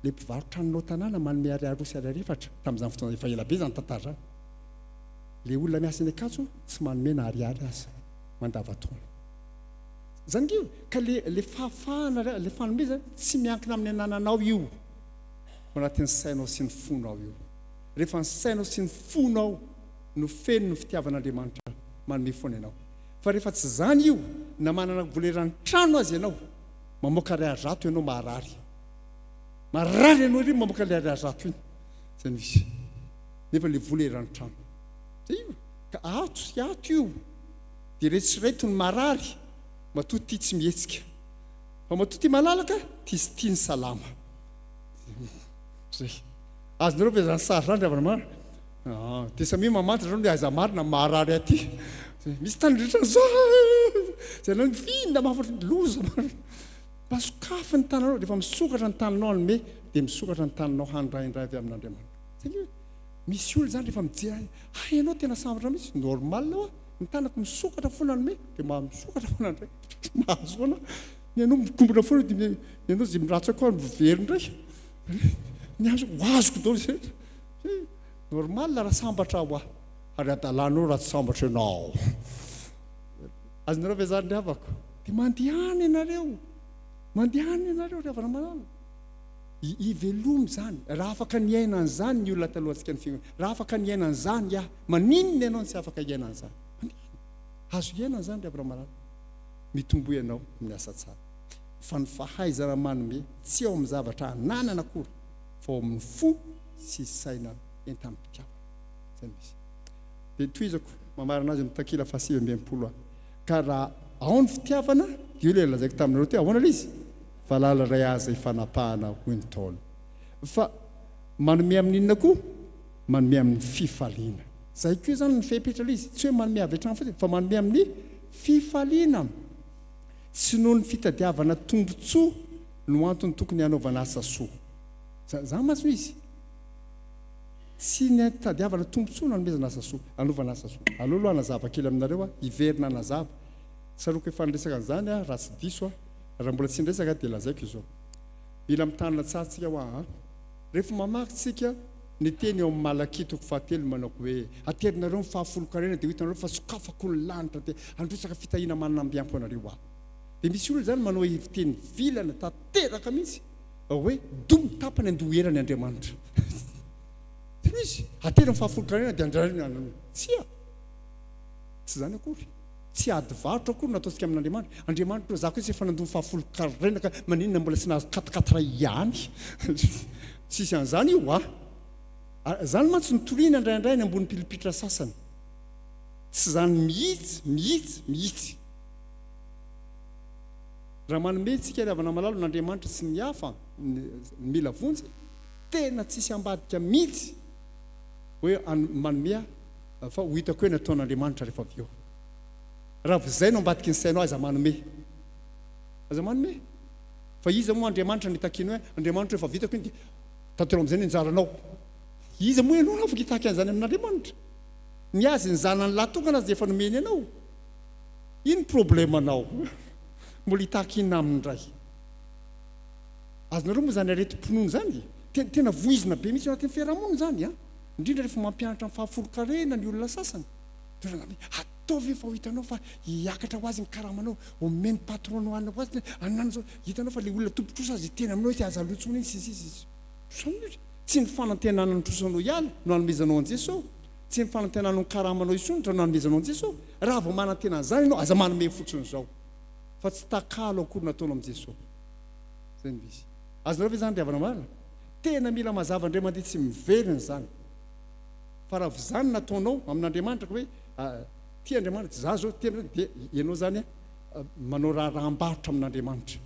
le mpivarotra anao tanàna manome ariary sy ariary efatra tamin'izany fotoana efa ela be zany tantara zany le olona miasa eny Akatso tsy manome na ariary aza mandavataona zany io ka le fahafahana le fanome zany tsy miankina amin'ny anananao io ao anatin'ny sainao sy ny fonao io rehefa ny sainao sy ny fonao no feno ny fitiavan'Andriamanitra manome foana ianao fa rehefa tsy zany io na manana volerany trano azy ianao mamoaka ariary zato ianao marary ianao ry mamoaka le ariary zato iny zay misy nefa le volerany trano zay io ka ato sy ato io dia retsireto ny marary matoa tia tsy mihetsika fa matoa tia malalaka tia sy tia ny salama zay azonareo fa zany sary zany ravana mara dia samy mamantatra zao le aiza marina marary aty misy tany rehetra zay nao nyfinina mahafatra loza pasokafy ny tananao rehefa misokatra ny tananao anome dia misokatra ny tananao handraindray avy amin'Andriamanitra zay misy olo zany rehefa mijery ianao tena sambatra mihitsy normal ao ny tanako misokatra foana anome dia misokatra foana ndray mahazo foana ianao mikombona foana dia ianao zay miratsa koa mivery ndray ny azo hoazoko dao zay normal raha sambatra ho aho ary adalanao raha tsy sambatra ianao azonareo fiazary ny havako dia mandehany ianareo ravana manana ivelomy zany raha afaka ny ainany zany ny olona talohantsika ny fiangonana raha afaka ny ainany zany maninona ianao tsy afaka iainany zany azo iainany zany ravana manana mitombo ianao miasa tsara fa ny fahaizana manome tsy ao amin'ny zavatra ananana akory fa ao amin'ny fo sy saina entan'ny mpitiavana zay misy dia toizako mamarina azy amin'ny takila fahasivy amby enimpolo ka raha ao ny fitiavana dia io le lazaiko taminareo teo ahoana lay izy valala ray aza ifanapahana hoy ny taona fa manome amin'inona koa manome amin'ny fifaliana zay koa zany ny fepetra lay izy tsy hoe manome avy hatrany fotsiny fa manome amin'ny fifaliana tsy noho ny fitadiavana tombotsoa no antony tokony hanaovana asa soa zany matsy izy tsy ny tadiavana tombotsoa no hanomezana asa soa anaovana asa soa aloha nazava kely aminareo iverina nazava tsaroko efa niresaka an'izany raha tsy diso raha mbola tsy nresaka dia lazaiko izao mila mitanana tsarantsika ho rehefa mamakytsika ny teny eo amin'ny Malaki toko fahatelo manao hoe aterinareo ny fahafolokarena dia hitanareo fa sokafako ny lanitra dia androtsaka fitahiana manana ambiampo anareo dia misy olona zany manao teny vilana tanteraka mihitsy hoe domo tapany andoherany Andriamanitra misy ateriny fahafolokarena dia andray tsy zany akory tsy ady varotra akory nataontsika amin'Andriamanitra. Andriamanitra za koa tsy efa nandony fahafolo karenaka maninona mbola tsy nahazo katikatra ihany. Tsisy an'izany io zany mantsy nitoriana indraindray ny ambony pilipitra sasany. Tsy zany mihitsy. Raha manome tsika ravana malalo n'Andriamanitra sy ny hafa mila vonjy tena tsisy ambadika mihitsy hoe manomea fa ho hitako hoe nataon'Andriamanitra rehefa avy eo. Raha vizay no ambadiky ny sainao aza manome fa iza moa Andriamanitra nitakiny hoe Andriamanitra efa vitako iny tantero amin'izay ny anjaranao. Iza moa ianao afaka hitaky an'izany amin'Andriamanitra? Ny azy ny zanany lahatokana azy efa nomeny anao. Iny problemanao? Mbola hitaky inona amin'indray? Azonareo moa zany aretim-ponoana zany tena voizina be mihitsy anatin'ny fiarahamonina zany indrindra rehefa mampianatra amin'ny fahafolo-karena ny olona sasany. Ataovy efa ho hitanao fa hiakatra ho azy ny karamanao, omeny patronao anao azy anano zao, hitanao fa le olona tompotrosa azy tena aminao tsy aza alotsony iny sisy. Tsy ny fanantenana ny trosanao ihany no hanomezanao an Jesosy. Tsy ny fanantenana ny karamanao isonitra no hanomezanao an Jesosy. Raha vao manantena an'izany ianao aza manome fotsiny zao. Fa tsy takalo akory nataonao amin'i Jesosy. Zay ny visy. Azonareo ve zany riavana marina? Tena mila mazava indray mandeha tsy miverina zany. Fa raha zany nataonao amin'Andriamanitra hoe tia Andriamanitra za zao tia dia ianao zany manao raha-ambarotra amin'Andriamanitra.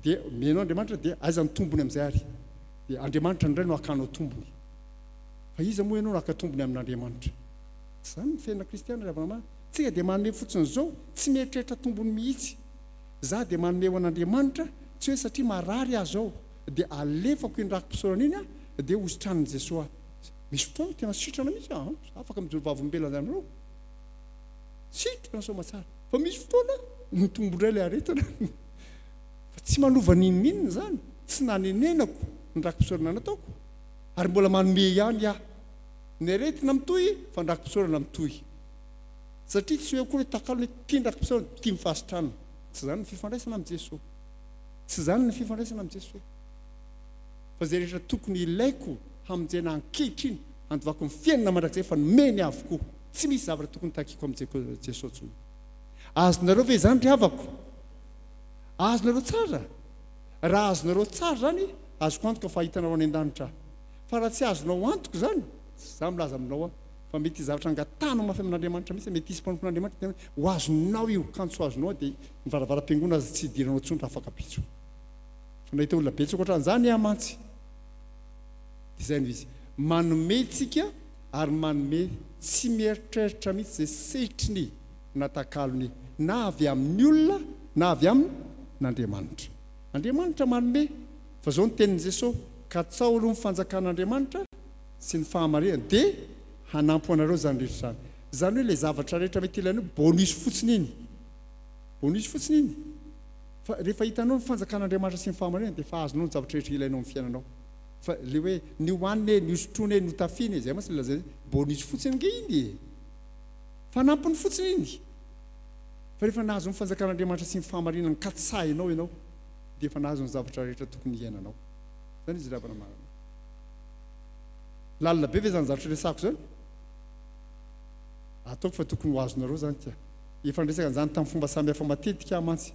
Dia menao Andriamanitra dia aiza ny tombony amin'izay ary. Dia Andriamanitra indray no akanao tombony. Fa iza moa ianao no aka tombony amin'Andriamanitra? Zany ny fiainana kristiana riavana marina. Tsika dia manome fotsiny zao tsy mieritreritra tombony mihitsy. Za dia manome ho an'Andriamanitra tsy hoe satria marary aho zao dia alefako iny rakom-pisaorana iny dia hositranin' Jesosy. Misy fotoana tena sitrana mihitsy afaka mijoro vavolombelona zany reo. Sitrana soa matsara. Fa misy fotoana ny tombondray ilay aretana. Fa tsy manova ninonina zany. Tsy nanenenako ny rakom-pisaorana nataoko. Ary mbola manome ihany aho. Ny aretina mitohy fa ny rakom-pisaorana mitohy. Satria tsy hoe akory takalo hoe tia ny rakom-pisaorana tia mifasitrana. Tsy zany ny fifandraisana amin'i Jesosy. Tsy zany ny fifandraisana amin'i Jesosy. Fa zay rehetra tokony ilaiko hamonjena ankehitriny andovako ny fiainana mandrakizay fa nomeny avokoa. Tsy misy zavatra tokony takiko amin'i Jesosy tsony. Azonareo ve zany ry havako? Azonareo tsara? Raha azonareo tsara zany azoko antoka fa hitanao any an-danitra. Fa raha tsy azonao antoka zany za milaza aminao fa mety zavatra angatanao mafy amin'Andriamanitra mihitsy mety hisy mpampon'Andriamanitra ho azonao io kan tsy ho azonao dia ny varavara-piangona aza tsy hidiranao tsony raha afaka pitso. Fa nahita olona betsaka ohatran'izany amantsy. Dia zay no izy manome tsika ary manome tsy mieritreritra mihitsy zay sehitriny natakalony na avy amin'ny olona na avy amin'Andriamanitra. Andriamanitra manome fa zao ny tenin'i Jesosy ka tsao aloha ny fanjakan'Andriamanitra sy ny fahamarinana dia hanampy anareo zany rehetra zany. Zany hoe ilay zavatra rehetra mety ilainao bonus fotsiny iny. Bonus fotsiny iny. Fa rehefa hitanao ny fanjakan'Andriamanitra sy ny fahamarinana dia fa azonao ny zavatra rehetra ilainao amin'ny fiainanao. Fa le hoe ny hoaniny ny hosotrony ny hotafiny zay masy lazay bonus fotsiny nge iny. Fa nampiny fotsiny iny. Fa rehefa nahazo ny fanjakan'Andriamanitra sy ny fahamarinana ka tsahinao ianao dia efa nahazo ny zavatra rehetra tokony iainanao. Zany izy ravana marina. Lalina be ve zany zavatra resako zany? Ataoko fa tokony ho azonareo zany tia. Efa ndresaka zany tamin'ny fomba samihafa matetika mantsy.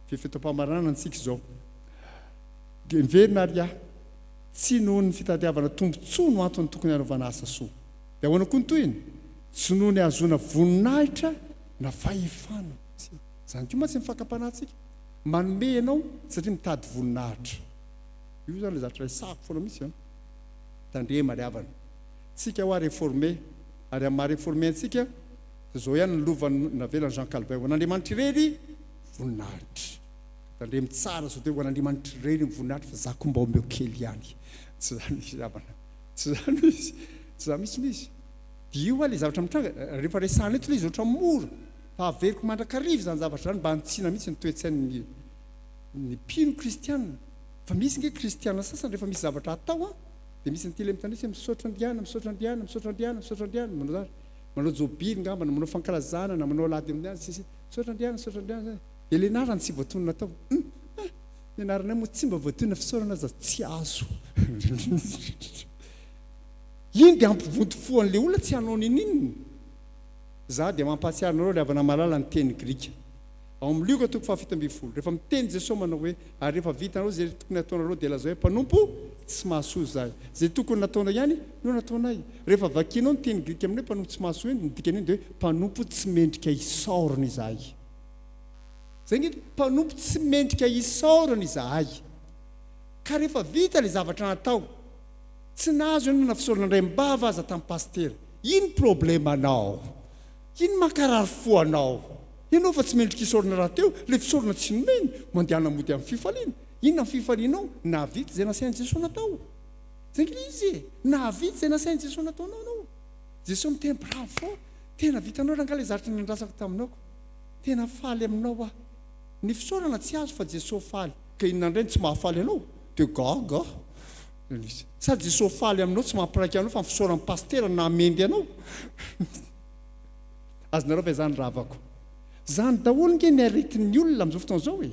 Fefetam-pamarinana antsika izao. Miverina ary tsy noho ny fitadiavana tombontsoa no antony tokony hanaovana asa soa. Dia ahoana koa ny toyiny? Tsy noho ny hahazoana voninahitra na fahefana. Zany koa mantsy mifankampanahintsika. Manome ianao satria mitady voninahitra. Io zany le zavatra resako foana mihitsy. Tandrema ry havana. Tsika ho réformé ary amin'ny maha-réformé antsika zao ihany ny lovany navelany Jean Calvin ho an'Andriamanitra irery voninahitra. Tandremy tsara zao dia ho an'Andriamanitra irery ny voninahitra fa za koa mba omeo kely ihany. Tsy zany izy havana. Tsy zany izy. Tsy zany misy izy. Dia io le zavatra mitranga rehefa resahana eto ilay izy ohatran'ny mora. Fa averiko mandrakarivo zany zavatra zany mba hantsiana mihitsy ny toe-tsain'ny mpino kristianina. Fa misy nge kristianina sasany rehefa misy zavatra atao dia misy ny tyle mitandrisy misaotra andiana manao jobily ngamba na manao fankalazana na manao lady amin'ny sisy misaotra andiana dia ilay anarany tsy voatonona atao. Ny anarana moa tsy mba voatonona fisaorana aza tsy azo. Iny dia ampivontofoan'ilay olona tsy hanao ninino. za dia mampahatsiary nareo le avana malala ny teny grika ao amin'ny Luka 7:12 rehefa miteny Jesosy manao hoe ary rehefa vitanareo zay tokony nataonareo dia laza hoe mpanompo tsy mahasoa zahay zay tokony nataonao ihany no nataonay rehefa vakinao ny teny grika amin'ny hoe mpanompo tsy mahasoa ny dikany dia hoe mpanompo tsy mendrika isaorana izahay zay ny mpanompo tsy mendrika isaorana izahay ka rehefa vita ilay zavatra natao tsy nahazo ianao na fisaorana indray mbava aza tamin'ny pastera iny problemanao iny makarary foanao ianao fa tsy mendrika isaorana raha teo le fisaorana tsy nomeny mandeha namody amin'ny fifaliana inona ny fifalianao nahavita zay nasain'i Jesosy natao zay ngy izy nahavita zay nasain'i Jesosy nataonao anao Jesosy miteny bravo tena vitanao raha le zavatra nandrasako taminaoko tena faly aminao ah ny fisaorana tsy azo fa Jesosy faly ka inona indray tsy mahafaly anao dia gaga sady Jesosy faly aminao tsy mampiraiky anao fa fisaoran'ny pastera namendy anao azonareo fa izany ravako zany daholo nge ny aretin'ny olona amin'izao fotoana izao e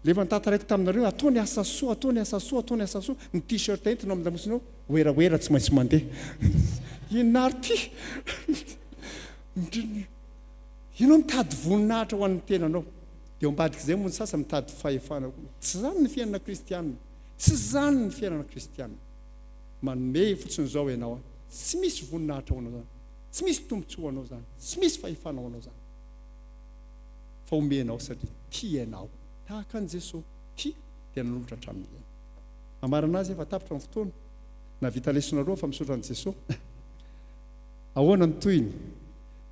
rehefa nitataraiky taminareo ataony asa soa ataony asa soa ataony asa soa ny t-shirt entinao amin'ny lamosinao oeraoera tsy maintsy mandeha inary ty ianao mitady voninahitra ho an'ny tenanao dia ambadika izay moa ny sasa mitady fahefana tsy zany ny fiainana kristianina tsy zany ny fiainana kristianina manome fotsiny izao ianao tsy misy voninahitra ho anao zany tsy misy tombontsoa ho anao zany tsy misy fahefana ho anao zany fa omenao satria tia ianao tahaka an' Jesosy tia dia nanolotra hatramin'ny amarana azy efa tapitra amin'ny fotoana na vita lesona roa fa misaotra an' Jesosy ahoana ny toyiny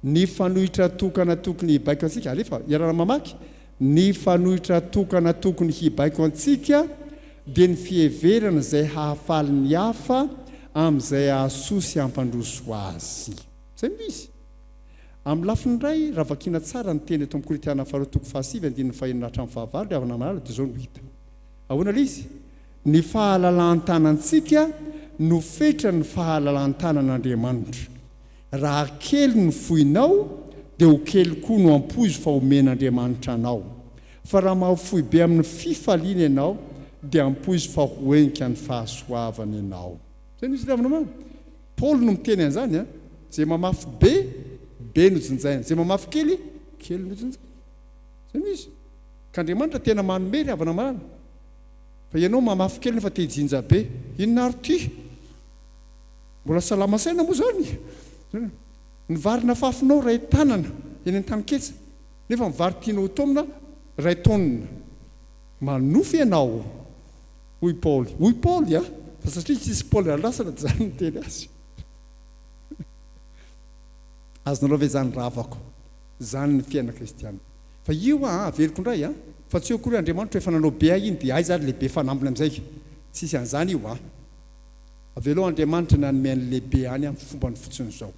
ny fanohitra tokana tokony hibaiko antsika alefa iarana mamaky ny fanohitra tokana tokony hibaiko antsika dia ny fiheverana izay hahafaly ny hafa amin'izay ahasoa sy hampandroso azy zay misy amin'ny lafiny iray raha vakina tsara ny teny eto amin'ny Korinthiana 2:7-9 dia avana malala dia zao no hita ahoana ilay izy ny fahalalan-tanantsika no fetra ny fahalalan-tanan'Andriamanitra raha kely ny foinao dia ho kely koa no ampoizy fa omen'Andriamanitra anao fa raha mahafohy be amin'ny fifaliana ianao dia ampoizy fa hoenika ny fahasoavana ianao zay misy lavana mana Paoly no miteny an'izany a zay mamafy be no jinjaina zay mamafy kely no jinjaina zay misy ka Andriamanitra tena manome ry havana marana fa ianao mamafy kely nefa te hijinja be inona ary ty mbola salama saina moa zany ny vary nafafinao ray tanana eny an-tanyketsa nefa mivary tianao taomina ray taonina manofy ianao hoy Paoly a fa satria tsisy Paoly alasana dia zany ny teny azy azonareo ve zany ravako zany ny fiainana kristianina fa io averiko indray a fa tsy eo koa hoe Andriamanitra efa nanao be ahy iny dia ahy zany lehibe fanambiny amin'izay tsisy an'izany io avelao Andriamanitra nanome an'ny lehibe any amin'ny fomba ny fotsiny izao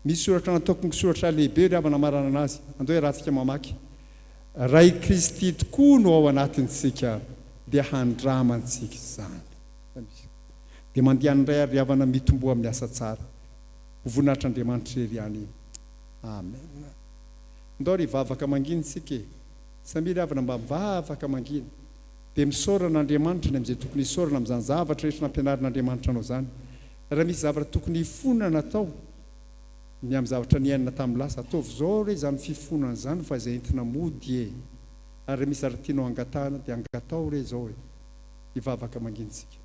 misy soratra nataoko soratra lehibe ry havana marana anazy andao hoe rahantsika mamaky ray Kristy tokoa no ao anatintsika dia handramantsika izany dia mandeha nyray ary havana mitomboa amin'ny asa tsara ho voninahitr'Andriamanitra ery any amen ndao ry vavaka manginy tsika samira havana mba mivavaka manginy dia misaorana Andriamanitra ny amin'izay tokony hisaorana amin'izany zavatra rehetra nampianarin'Andriamanitra anao zany raha misy zavatra tokony hifonana natao ny amin'ny zavatra niainana tamin'ny lasa ataovy izao re izany fifonana izany fa izay entina mody ary misy zavatra tianao angatahana dia angatao re izao hivavaka mangintsika